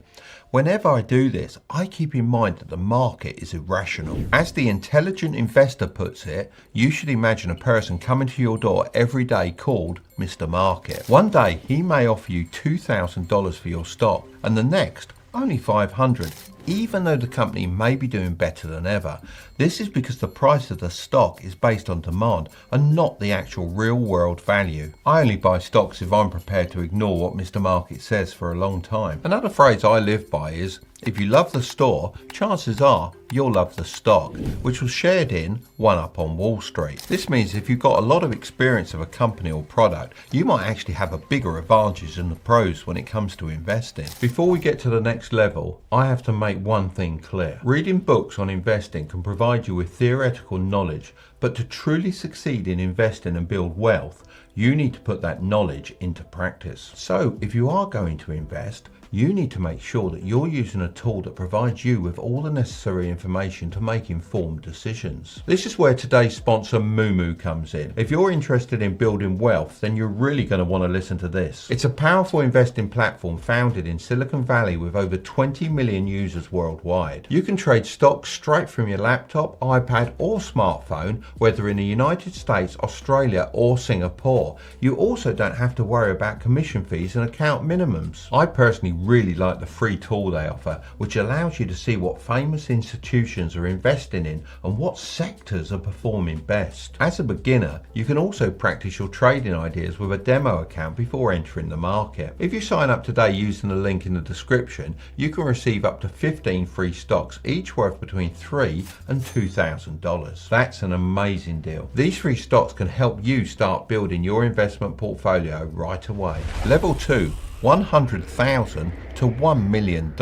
Whenever I do this, I keep in mind that the market is irrational. As the intelligent investor puts it, you should imagine a person coming to your door every day called Mr. Market. One day he may offer you $2,000 for your stock and the next only $500, even though the company may be doing better than ever. This is because the price of the stock is based on demand and not the actual real world value. I only buy stocks if I'm prepared to ignore what Mr. Market says for a long time. Another phrase I live by is, if you love the store, chances are you'll love the stock, which was shared in One Up on Wall Street. This means if you've got a lot of experience of a company or product, you might actually have a bigger advantage than the pros when it comes to investing. Before we get to the next level, I have to make one thing clear. Reading books on investing can provide you with theoretical knowledge, but to truly succeed in investing and build wealth, you need to put that knowledge into practice. So if you are going to invest, you need to make sure that you're using a tool that provides you with all the necessary information to make informed decisions. This is where today's sponsor Moomoo comes in. If you're interested in building wealth, then you're really going to want to listen to this. It's a powerful investing platform founded in Silicon Valley with over 20 million users worldwide. You can trade stocks straight from your laptop, iPad or smartphone, whether in the United States, Australia or Singapore. You also don't have to worry about commission fees and account minimums. I personally really like the free tool they offer, which allows you to see what famous institutions are investing in and what sectors are performing best. As a beginner, you can also practice your trading ideas with a demo account before entering the market. If you sign up today using the link in the description, you can receive up to 15 free stocks, each worth between $3,000 and $2,000. That's an amazing deal. These free stocks can help you start building your investment portfolio right away. Level 2. $100,000 to $1 million.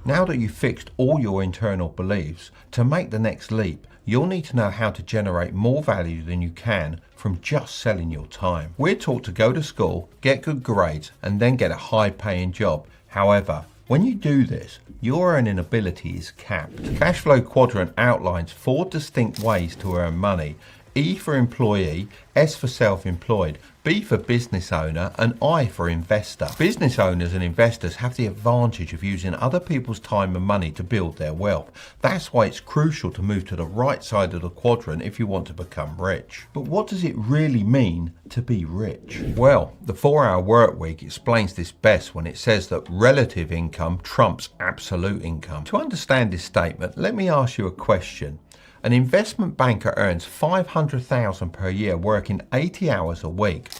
Now that you've fixed all your internal beliefs, to make the next leap, you'll need to know how to generate more value than you can from just selling your time. We're taught to go to school, get good grades, and then get a high-paying job. However, when you do this, your earning ability is capped. Cashflow Quadrant outlines 4 distinct ways to earn money. E for employee, S for self-employed, B for business owner, and I for investor. Business owners and investors have the advantage of using other people's time and money to build their wealth. That's why it's crucial to move to the right side of the quadrant if you want to become rich. But what does it really mean to be rich? Well, the 4-hour work week explains this best when it says that relative income trumps absolute income. To understand this statement, let me ask you a question. An investment banker earns $500,000 per year working 80 hours a week.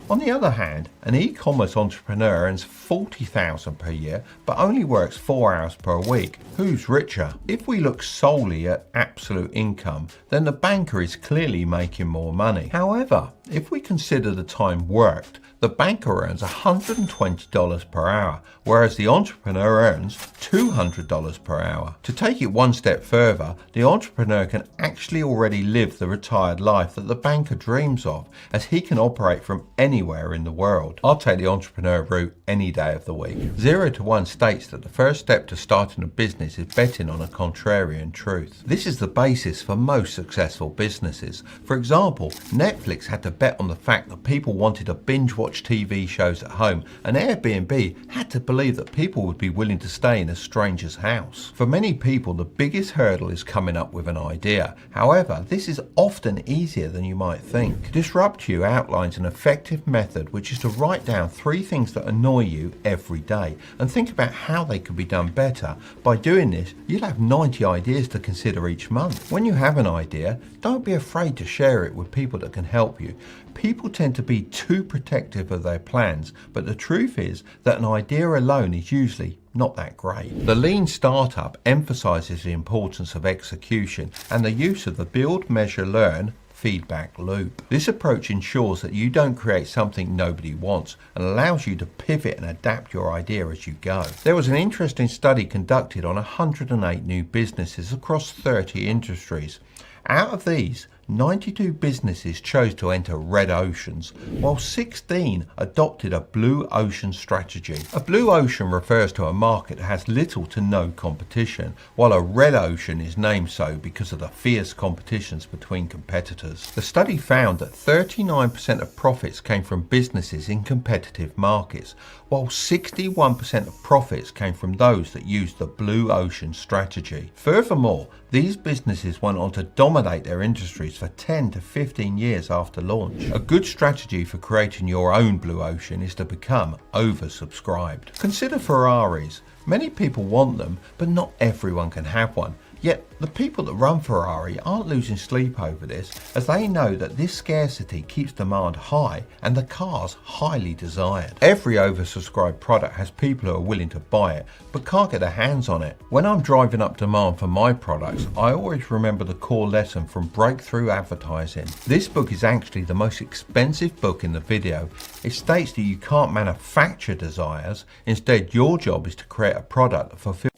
On the other hand, an e-commerce entrepreneur earns $40,000 per year but only works 4 hours per week. Who's richer? If we look solely at absolute income, then the banker is clearly making more money. However, if we consider the time worked, The banker earns $120 per hour, whereas the entrepreneur earns $200 per hour. To take it one step further, the entrepreneur can actually already live the retired life that the banker dreams of, as he can operate from anywhere in the world. I'll take the entrepreneur route any day of the week. 0 to 1 states that the first step to starting a business is betting on a contrarian truth. This is the basis for most successful businesses. For example, Netflix had to bet on the fact that people wanted to binge watch TV shows at home, and Airbnb had to believe that people would be willing to stay in a stranger's house. For many people, the biggest hurdle is coming up with an idea. However, this is often easier than you might think. Disrupt You outlines an effective method, which is to write down 3 things that annoy you every day and think about how they could be done better. By doing this, you'll have 90 ideas to consider each month. When you have an idea, don't be afraid to share it with people that can help you. People tend to be too protective of their plans, but the truth is that an idea alone is usually not that great. The lean startup emphasizes the importance of execution and the use of the build, measure, learn feedback loop. This approach ensures that you don't create something nobody wants and allows you to pivot and adapt your idea as you go. There was an interesting study conducted on 108 new businesses across 30 industries. Out of these, 92 businesses chose to enter red oceans, while 16 adopted a blue ocean strategy. A blue ocean refers to a market that has little to no competition, while a red ocean is named so because of the fierce competitions between competitors. The study found that 39% of profits came from businesses in competitive markets, while 61% of profits came from those that used the blue ocean strategy. Furthermore, these businesses went on to dominate their industries for 10 to 15 years after launch. A good strategy for creating your own blue ocean is to become oversubscribed. Consider Ferraris. Many people want them, but not everyone can have one. Yet the people that run Ferrari aren't losing sleep over this, as they know that this scarcity keeps demand high and the car's highly desired. Every oversubscribed product has people who are willing to buy it but can't get their hands on it. When I'm driving up demand for my products, I always remember the core lesson from Breakthrough Advertising. This book is actually the most expensive book in the video. It states that you can't manufacture desires. Instead, your job is to create a product that fulfills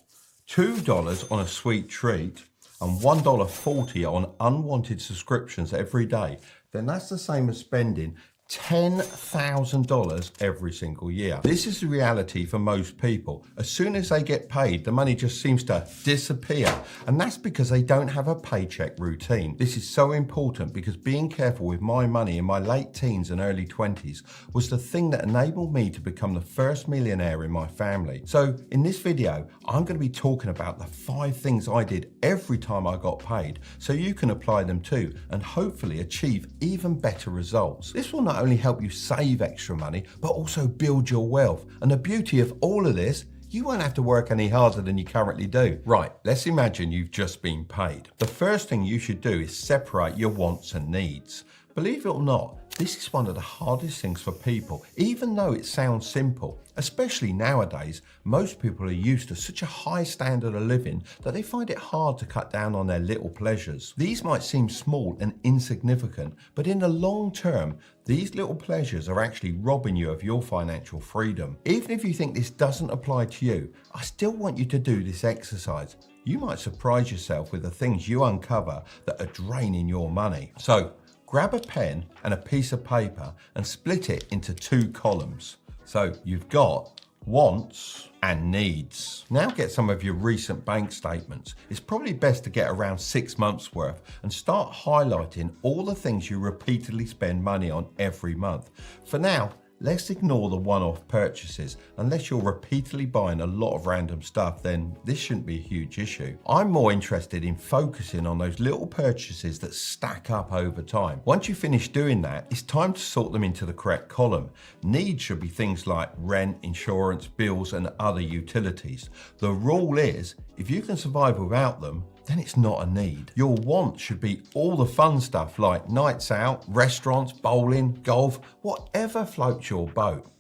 $2 on a sweet treat and $1.40 on unwanted subscriptions every day, then that's the same as spending $10,000 every single year. This is the reality for most people. As soon as they get paid, the money just seems to disappear, and that's because they don't have a paycheck routine. This is so important because being careful with my money in my late teens and early 20s was the thing that enabled me to become the first millionaire in my family. So in this video, I'm going to be talking about the 5 things I did every time I got paid, so you can apply them too and hopefully achieve even better results. This will not only help you save extra money, but also build your wealth. And the beauty of all of this, you won't have to work any harder than you currently do. Right, let's imagine you've just been paid. The first thing you should do is separate your wants and needs. Believe it or not, this is one of the hardest things for people, even though it sounds simple. Especially nowadays, most people are used to such a high standard of living that they find it hard to cut down on their little pleasures. These might seem small and insignificant, but in the long term, these little pleasures are actually robbing you of your financial freedom. Even if you think this doesn't apply to you, I still want you to do this exercise. You might surprise yourself with the things you uncover that are draining your money. So, grab a pen and a piece of paper and split it into 2 columns. So you've got wants and needs. Now get some of your recent bank statements. It's probably best to get around 6 months worth and start highlighting all the things you repeatedly spend money on every month. For now, let's ignore the one-off purchases. Unless you're repeatedly buying a lot of random stuff, then this shouldn't be a huge issue. I'm more interested in focusing on those little purchases that stack up over time. Once you finish doing that, it's time to sort them into the correct column. Needs should be things like rent, insurance, bills, and other utilities. The rule is, if you can survive without them, then it's not a need. Your wants should be all the fun stuff like nights out, restaurants, bowling, golf, whatever floats your boat.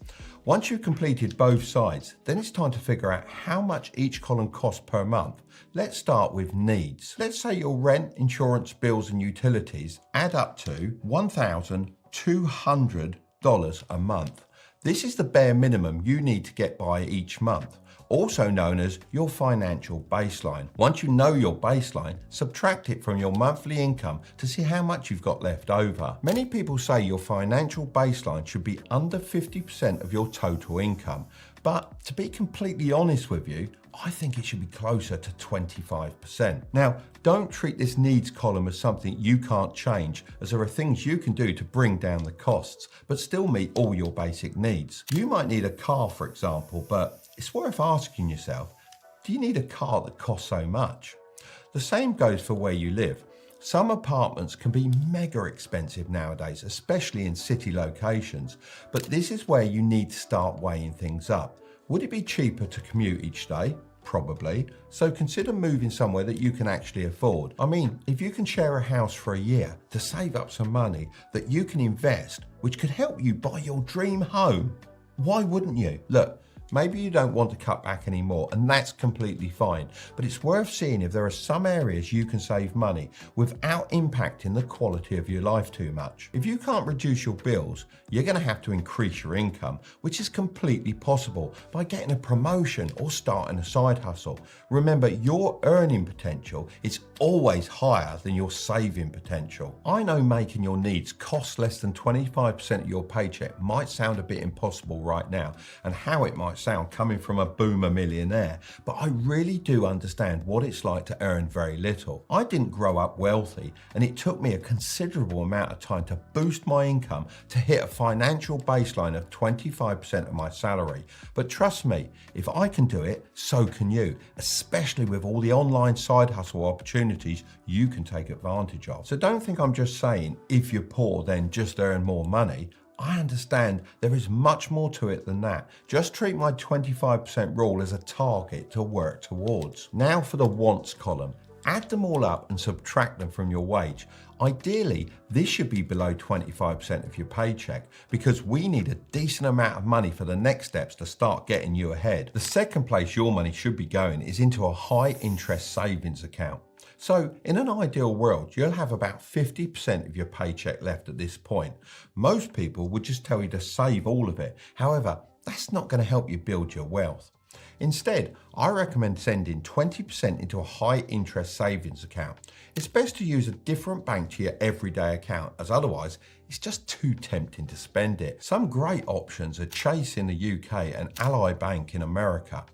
Once you've completed both sides, then it's time to figure out how much each column costs per month. Let's start with needs. Let's say your rent, insurance, bills, and utilities add up to $1,200 a month. This is the bare minimum you need to get by each month, also known as your financial baseline. Once you know your baseline, subtract it from your monthly income to see how much you've got left over. Many people say your financial baseline should be under 50% of your total income, but to be completely honest with you, I think it should be closer to 25%. Now, don't treat this needs column as something you can't change, as there are things you can do to bring down the costs, but still meet all your basic needs. You might need a car, for example, but it's worth asking yourself, do you need a car that costs so much? The same goes for where you live. Some apartments can be mega expensive nowadays, especially in city locations, but this is where you need to start weighing things up. Would it be cheaper to commute each day? Probably. So consider moving somewhere that you can actually afford. I mean, if you can share a house for a year to save up some money that you can invest, which could help you buy your dream home, why wouldn't you? Look, maybe you don't want to cut back anymore, and that's completely fine, but it's worth seeing if there are some areas you can save money without impacting the quality of your life too much. If you can't reduce your bills, you're going to have to increase your income, which is completely possible by getting a promotion or starting a side hustle. Remember, your earning potential is always higher than your saving potential. I know making your needs cost less than 25% of your paycheck might sound a bit impossible right now, and how it might sound coming from a boomer millionaire, but I really do understand what it's like to earn very little. I didn't grow up wealthy, and it took me a considerable amount of time to boost my income to hit a financial baseline of 25% of my salary. But trust me, if I can do it, so can you, especially with all the online side hustle opportunities you can take advantage of. So don't think I'm just saying if you're poor then just earn more money. I understand there is much more to it than that. Just treat my 25% rule as a target to work towards. Now for the wants column. Add them all up and subtract them from your wage. Ideally, this should be below 25% of your paycheck because we need a decent amount of money for the next steps to start getting you ahead. The second place your money should be going is into a high interest savings account. So in an ideal world, you'll have about 50% of your paycheck left at this point. Most people would just tell you to save all of it. However, that's not going to help you build your wealth. Instead, I recommend sending 20% into a high interest savings account. It's best to use a different bank to your everyday account, as otherwise it's just too tempting to spend it. Some great options are Chase in the UK and Ally Bank in America.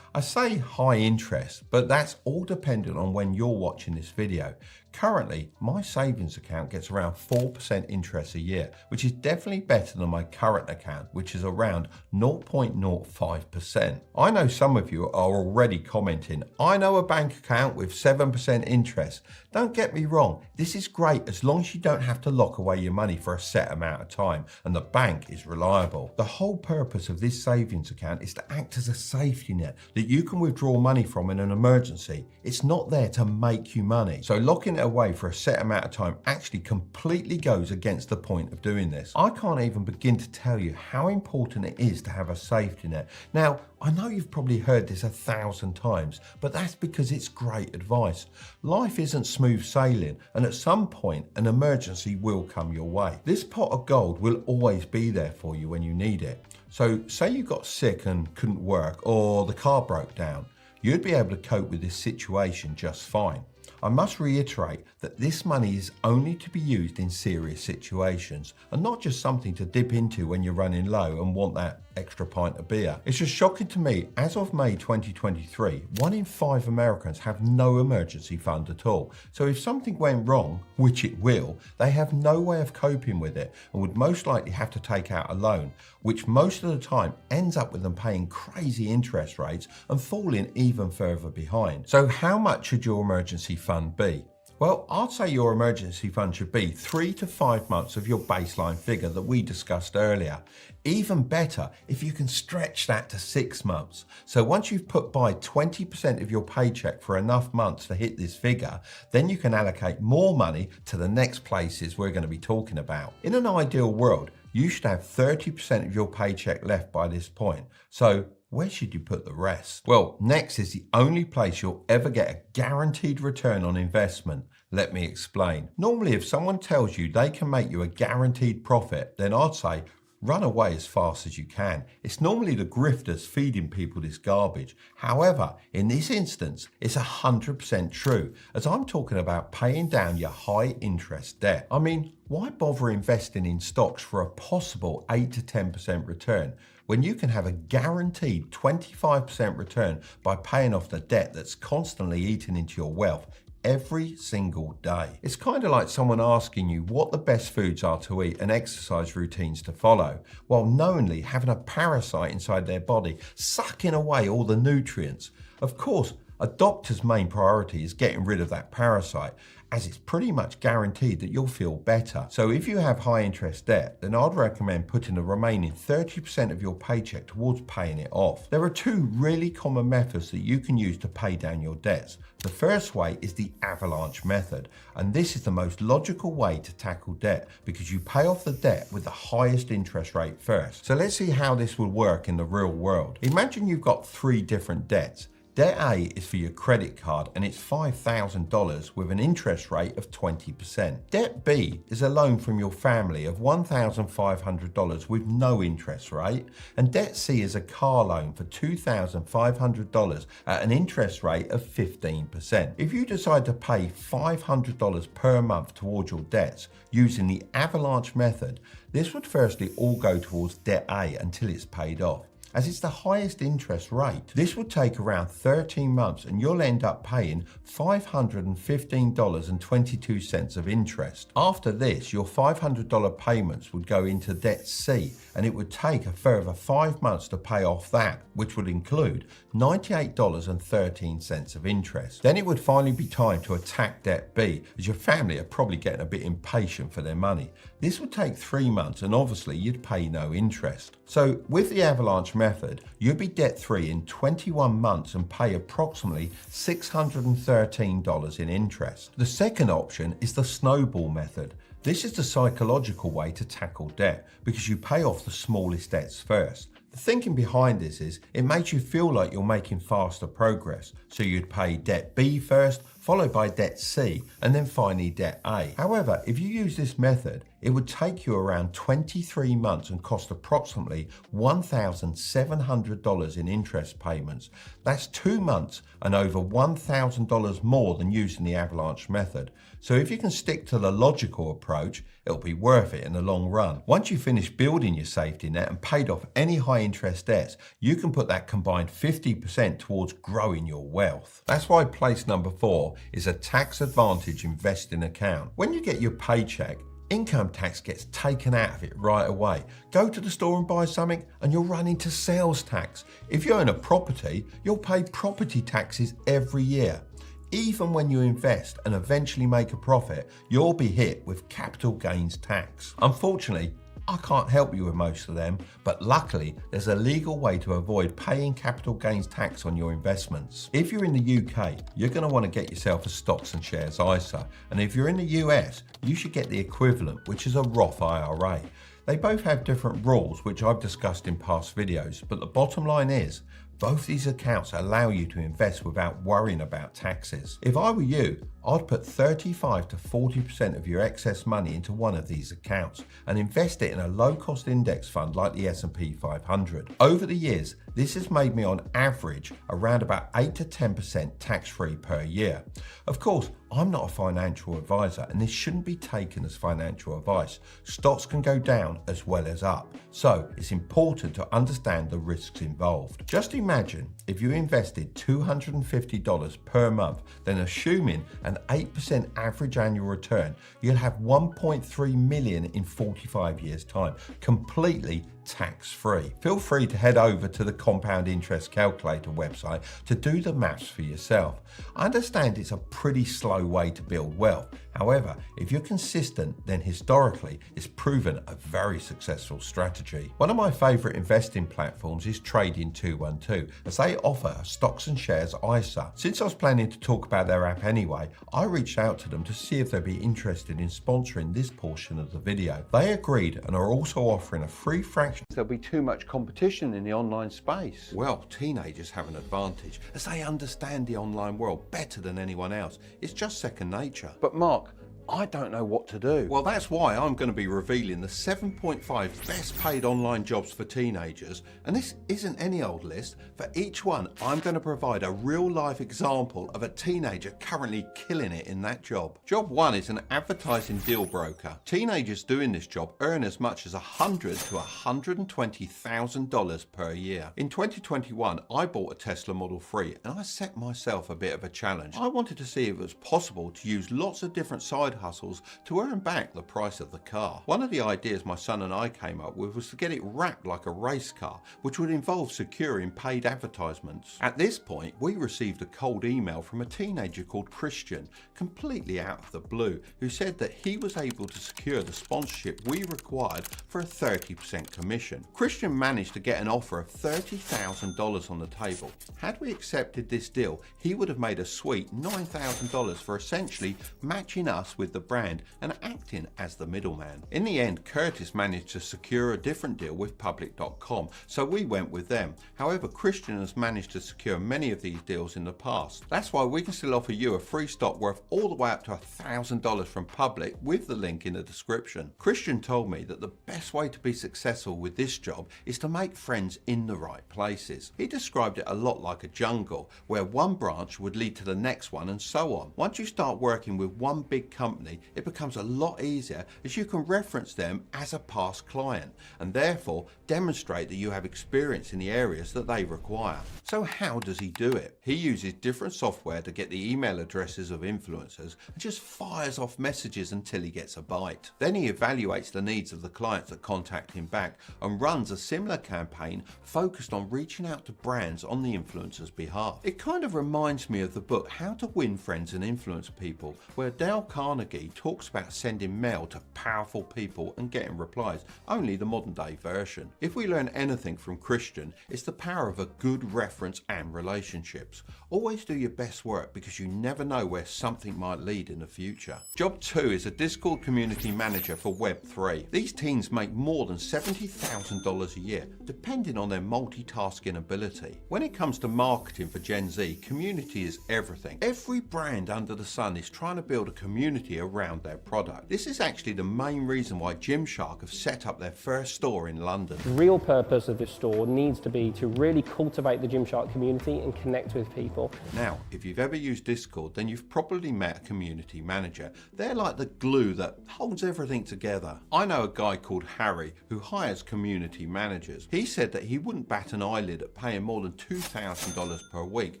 I say high interest, but that's all dependent on when you're watching this video. Currently, my savings account gets around 4% interest a year, which is definitely better than my current account, which is around 0.05%. I know some of you are already commenting, I know a bank account with 7% interest. Don't get me wrong, this is great as long as you don't have to lock away your money for a set amount of time and the bank is reliable. The whole purpose of this savings account is to act as a safety net that you can withdraw money from in an emergency. It's not there to make you money. So locking it away for a set amount of time actually completely goes against the point of doing this. I can't even begin to tell you how important it is to have a safety net. Now, I know you've probably heard this 1,000 times, but that's because it's great advice. Life isn't smooth sailing, and at some point, an emergency will come your way. This pot of gold will always be there for you when you need it. So say you got sick and couldn't work, or the car broke down, you'd be able to cope with this situation just fine. I must reiterate that this money is only to be used in serious situations and not just something to dip into when you're running low and want that extra pint of beer. It's just shocking to me, as of May 2023, 1 in 5 Americans have no emergency fund at all. So if something went wrong, which it will, they have no way of coping with it and would most likely have to take out a loan, which most of the time ends up with them paying crazy interest rates and falling even further behind. So how much should your emergency fund be? Well, I'd say your emergency fund should be 3 to 5 months of your baseline figure that we discussed earlier. Even better if you can stretch that to 6 months. So once you've put by 20% of your paycheck for enough months to hit this figure, then you can allocate more money to the next places we're going to be talking about. In an ideal world, you should have 30% of your paycheck left by this point. So where should you put the rest? Well, next is the only place you'll ever get a guaranteed return on investment. Let me explain. Normally, if someone tells you they can make you a guaranteed profit, then I'd say, run away as fast as you can. It's normally the grifters feeding people this garbage. However, in this instance, it's 100% true, as I'm talking about paying down your high interest debt. I mean, why bother investing in stocks for a possible 8 to 10% return when you can have a guaranteed 25% return by paying off the debt that's constantly eating into your wealth every single day? It's kind of like someone asking you what the best foods are to eat and exercise routines to follow, while knowingly having a parasite inside their body sucking away all the nutrients. Of course, a doctor's main priority is getting rid of that parasite, as it's pretty much guaranteed that you'll feel better. So if you have high interest debt, then I'd recommend putting the remaining 30% of your paycheck towards paying it off. There are two really common methods that you can use to pay down your debts. The first way is the avalanche method, and this is the most logical way to tackle debt because you pay off the debt with the highest interest rate first. So let's see how this will work in the real world. Imagine you've got 3 different debts. Debt A is for your credit card and it's $5,000 with an interest rate of 20%. Debt B is a loan from your family of $1,500 with no interest rate. And Debt C is a car loan for $2,500 at an interest rate of 15%. If you decide to pay $500 per month towards your debts using the avalanche method, this would firstly all go towards Debt A until it's paid off, as it's the highest interest rate. This would take around 13 months and you'll end up paying $515.22 of interest. After this, your $500 payments would go into Debt C and it would take a further 5 months to pay off that, which would include $98.13 of interest. Then it would finally be time to attack Debt B, as your family are probably getting a bit impatient for their money. This would take 3 months and obviously you'd pay no interest. So with the avalanche method, you'd be debt free in 21 months and pay approximately $613 in interest. The second option is the snowball method. This is the psychological way to tackle debt because you pay off the smallest debts first. The thinking behind this is it makes you feel like you're making faster progress. So you'd pay Debt B first, followed by Debt C, and then finally Debt A. However, if you use this method, it would take you around 23 months and cost approximately $1,700 in interest payments. That's 2 months and over $1,000 more than using the avalanche method. So if you can stick to the logical approach, it'll be worth it in the long run. Once you finish building your safety net and paid off any high interest debts, you can put that combined 50% towards growing your wealth. That's why place number 4 is a tax advantage investing account. When you get your paycheck, income tax gets taken out of it right away. Go to the store and buy something and you'll run into sales tax. If you own a property, you'll pay property taxes every year. Even when you invest and eventually make a profit, you'll be hit with capital gains tax. Unfortunately, I can't help you with most of them, but luckily there's a legal way to avoid paying capital gains tax on your investments. If you're in the UK, you're going to want to get yourself a stocks and shares ISA, and if you're in the US, you should get the equivalent, which is a Roth IRA. They both have different rules, which I've discussed in past videos, but the bottom line is, both these accounts allow you to invest without worrying about taxes. If I were you, I'd put 35 to 40% of your excess money into one of these accounts and invest it in a low-cost index fund like the S&P 500. Over the years, this has made me on average around about 8 to 10% tax-free per year. Of course, I'm not a financial advisor and this shouldn't be taken as financial advice. Stocks can go down as well as up, so it's important to understand the risks involved. Just imagine if you invested $250 per month, then assuming an 8% average annual return, you'll have $1.3 million in 45 years' time, completely tax-free. Feel free to head over to the Compound Interest Calculator website to do the maths for yourself. I understand it's a pretty slow way to build wealth. However, if you're consistent, then historically it's proven a very successful strategy. One of my favorite investing platforms is Trading 212, as they offer a stocks and shares ISA. Since I was planning to talk about their app anyway, I reached out to them to see if they'd be interested in sponsoring this portion of the video. They agreed and are also offering a free fraction. There'll be too much competition in the online space. Well, teenagers have an advantage as they understand the online world better than anyone else. It's just second nature. But Mark, I don't know what to do. Well, that's why I'm going to be revealing the 7.5 best paid online jobs for teenagers. And this isn't any old list. For each one, I'm going to provide a real life example of a teenager currently killing it in that job. Job 1 is an advertising deal broker. Teenagers doing this job earn as much as $100,000 to $120,000 per year. In 2021, I bought a Tesla Model 3 and I set myself a bit of a challenge. I wanted to see if it was possible to use lots of different side hustles to earn back the price of the car. One of the ideas my son and I came up with was to get it wrapped like a race car, which would involve securing paid advertisements. At this point, we received a cold email from a teenager called Christian, completely out of the blue, who said that he was able to secure the sponsorship we required for a 30% commission. Christian managed to get an offer of $30,000 on the table. Had we accepted this deal, he would have made a sweet $9,000 for essentially matching us with the brand and acting as the middleman. In the end, Curtis managed to secure a different deal with Public.com, so we went with them. However, Christian has managed to secure many of these deals in the past. That's why we can still offer you a free stock worth all the way up to $1,000 from Public with the link in the description. Christian told me that the best way to be successful with this job is to make friends in the right places. He described it a lot like a jungle, where one branch would lead to the next one and so on. Once you start working with one big company, it becomes a lot easier as you can reference them as a past client and therefore demonstrate that you have experience in the areas that they require. So how does he do it? He uses different software to get the email addresses of influencers and just fires off messages until he gets a bite. Then he evaluates the needs of the clients that contact him back and runs a similar campaign focused on reaching out to brands on the influencer's behalf. It kind of reminds me of the book How to Win Friends and Influence People, where Dale Carnegie talks about sending mail to powerful people and getting replies, only the modern day version. If we learn anything from Christian, it's the power of a good reference and relationships. Always do your best work because you never know where something might lead in the future. Job 2 is a Discord community manager for Web3. These teens make more than $70,000 a year, depending on their multitasking ability. When it comes to marketing for Gen Z, community is everything. Every brand under the sun is trying to build a community around their product. This is actually the main reason why Gymshark have set up their first store in London. The real purpose of this store needs to be to really cultivate the Gymshark community and connect with people. Now, if you've ever used Discord, then you've probably met a community manager. They're like the glue that holds everything together. I know a guy called Harry who hires community managers. He said that he wouldn't bat an eyelid at paying more than $2,000 per week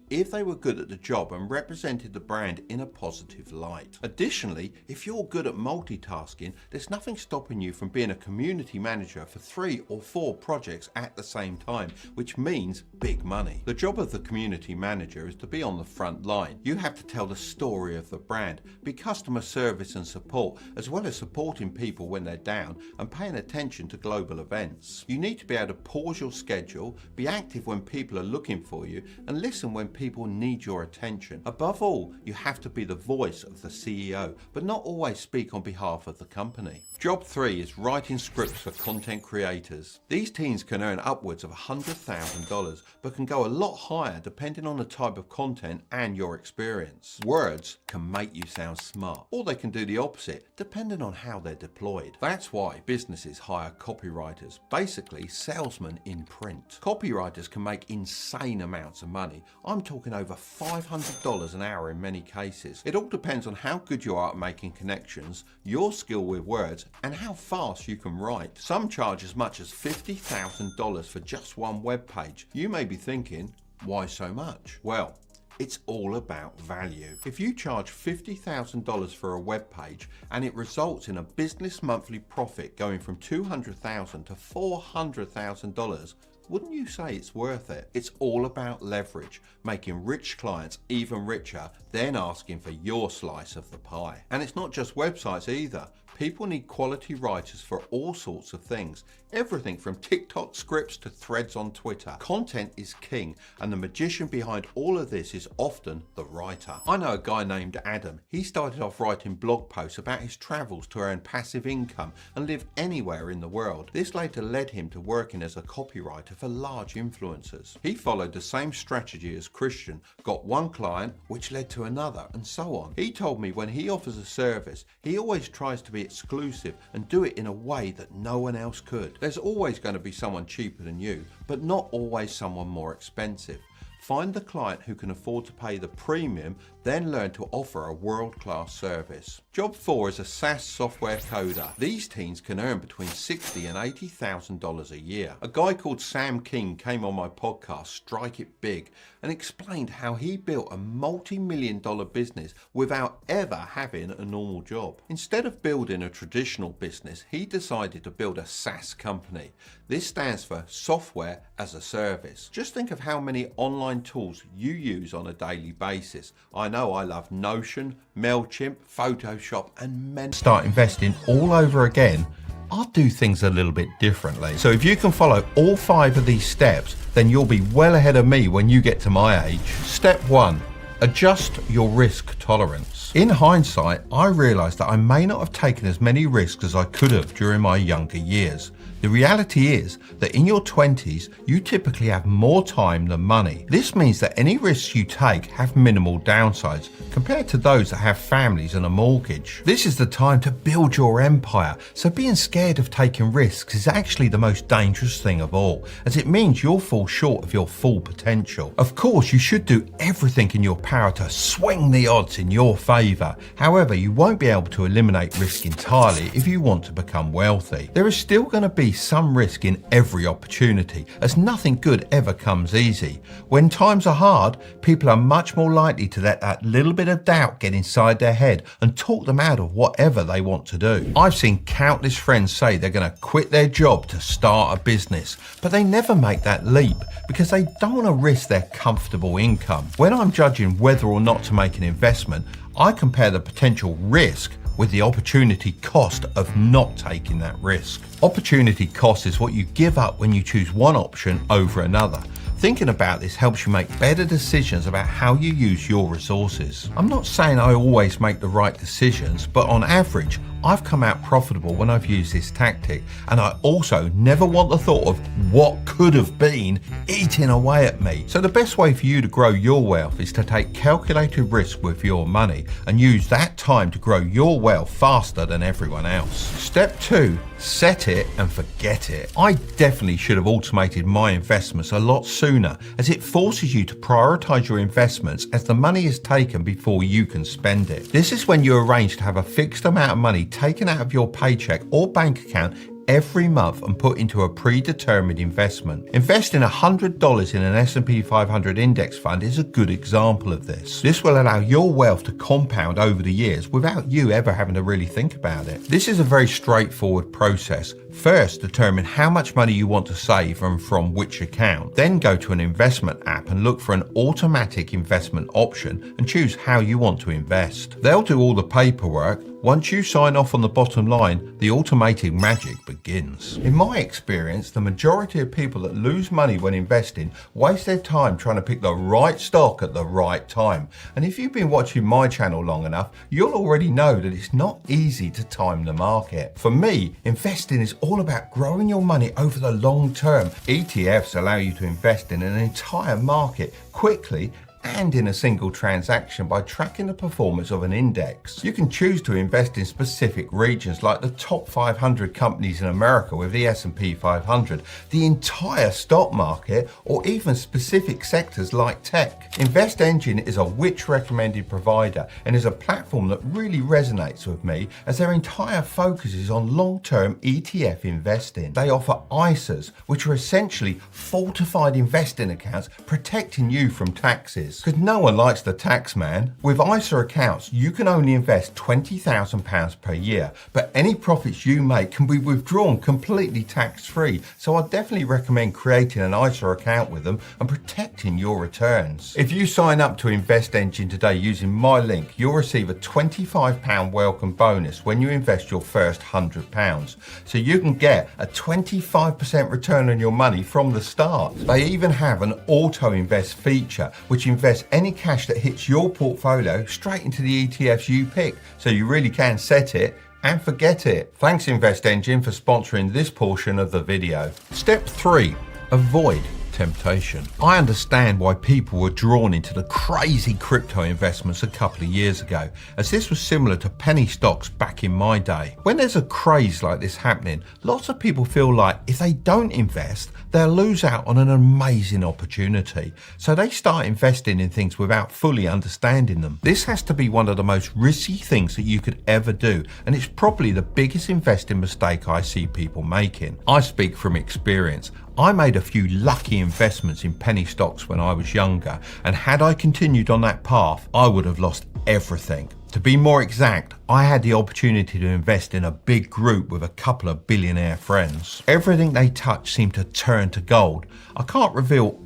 if they were good at the job and represented the brand in a positive light. Additionally, if you're good at multitasking, there's nothing stopping you from being a community manager for 3 or 4 projects at the same time, which means big money. The job of the community manager is to be on the front line. You have to tell the story of the brand, be customer service and support, as well as supporting people when they're down and paying attention to global events. You need to be able to pause your schedule, be active when people are looking for you, and listen when people need your attention. Above all, you have to be the voice of the CEO, but not always speak on behalf of the company. Job 3 is writing scripts for content creators. These teens can earn upwards of $100,000, but can go a lot higher depending on the type of content and your experience. Words can make you sound smart, or they can do the opposite, depending on how they're deployed. That's why businesses hire copywriters, basically salesmen in print. Copywriters can make insane amounts of money. I'm talking over $500 an hour in many cases. It all depends on how good you are at making connections, your skill with words, and how fast you can write. Some charge as much as $50,000 for just one web page. You may be thinking, why so much? Well, it's all about value. If you charge $50,000 for a web page and it results in a business monthly profit going from $200,000 to $400,000, wouldn't you say it's worth it? It's all about leverage, making rich clients even richer, then asking for your slice of the pie. And it's not just websites either. People need quality writers for all sorts of things. Everything from TikTok scripts to threads on Twitter. Content is king, and the magician behind all of this is often the writer. I know a guy named Adam. He started off writing blog posts about his travels to earn passive income and live anywhere in the world. This later led him to working as a copywriter for large influencers. He followed the same strategy as Christian, got one client, which led to another, and so on. He told me when he offers a service, he always tries to be exclusive and do it in a way that no one else could. There's always going to be someone cheaper than you, but not always someone more expensive. Find the client who can afford to pay the premium, then learn to offer a world-class service. Job 4 is a SaaS software coder. These teens can earn between $60,000 and $80,000 a year. A guy called Sam King came on my podcast, Strike It Big, and explained how he built a multi-million-dollar business without ever having a normal job. Instead of building a traditional business, he decided to build a SaaS company. This stands for Software as a Service. Just think of how many online tools you use on a daily basis. I know I love Notion, MailChimp, Photoshop, and many. Start investing all over again, I'll do things a little bit differently. So if you can follow all 5 of these steps, then you'll be well ahead of me when you get to my age. Step 1. Adjust your risk tolerance. In hindsight, I realised that I may not have taken as many risks as I could have during my younger years. The reality is that in your 20s, you typically have more time than money. This means that any risks you take have minimal downsides compared to those that have families and a mortgage. This is the time to build your empire, so being scared of taking risks is actually the most dangerous thing of all, as it means you'll fall short of your full potential. Of course, you should do everything in your power to swing the odds in your favour. However, you won't be able to eliminate risk entirely if you want to become wealthy. There is still going to be some risk in every opportunity, as nothing good ever comes easy. When times are hard, people are much more likely to let that little bit of doubt get inside their head and talk them out of whatever they want to do. I've seen countless friends say they're going to quit their job to start a business, but they never make that leap because they don't want to risk their comfortable income. When I'm judging whether or not to make an investment, I compare the potential risk with the opportunity cost of not taking that risk. Opportunity cost is what you give up when you choose one option over another. Thinking about this helps you make better decisions about how you use your resources. I'm not saying I always make the right decisions, but on average, I've come out profitable when I've used this tactic, and I also never want the thought of what could have been eating away at me. So the best way for you to grow your wealth is to take calculated risk with your money and use that time to grow your wealth faster than everyone else. Step 2, set it and forget it. I definitely should have automated my investments a lot sooner, as it forces you to prioritize your investments as the money is taken before you can spend it. This is when you arrange to have a fixed amount of money taken out of your paycheck or bank account every month and put into a predetermined investment. Investing $100 in an S&P 500 index fund is a good example of this. This will allow your wealth to compound over the years without you ever having to really think about it. This is a very straightforward process. First, determine how much money you want to save and from which account. Then go to an investment app and look for an automatic investment option and choose how you want to invest. They'll do all the paperwork. Once you sign off on the bottom line, the automated magic begins. In my experience, the majority of people that lose money when investing waste their time trying to pick the right stock at the right time. And if you've been watching my channel long enough, you'll already know that it's not easy to time the market. For me, investing is all about growing your money over the long term. ETFs allow you to invest in an entire market quickly and in a single transaction by tracking the performance of an index. You can choose to invest in specific regions like the top 500 companies in America with the S&P 500, the entire stock market, or even specific sectors like tech. Invest Engine is a Which recommended provider and is a platform that really resonates with me, as their entire focus is on long-term ETF investing. They offer ISAs, which are essentially fortified investing accounts protecting you from taxes. is, because no one likes the tax man. With ISA accounts, you can only invest £20,000 per year, but any profits you make can be withdrawn completely tax-free. So I definitely recommend creating an ISA account with them and protecting your returns. If you sign up to Invest Engine today using my link, you'll receive a £25 welcome bonus when you invest your first £100. So you can get a 25% return on your money from the start. They even have an auto invest feature which invests any cash that hits your portfolio straight into the ETFs you pick, so you really can set it and forget it. Thanks Invest Engine for sponsoring this portion of the video. Step 3. Avoid temptation. I understand why people were drawn into the crazy crypto investments a couple of years ago, as this was similar to penny stocks back in my day. When there's a craze like this happening, lots of people feel like if they don't invest, they'll lose out on an amazing opportunity. So they start investing in things without fully understanding them. This has to be one of the most risky things that you could ever do, and it's probably the biggest investing mistake I see people making. I speak from experience. I made a few lucky investments in penny stocks when I was younger, and had I continued on that path, I would have lost everything. To be more exact, I had the opportunity to invest in a big group with a couple of billionaire friends. Everything they touched seemed to turn to gold. I can't reveal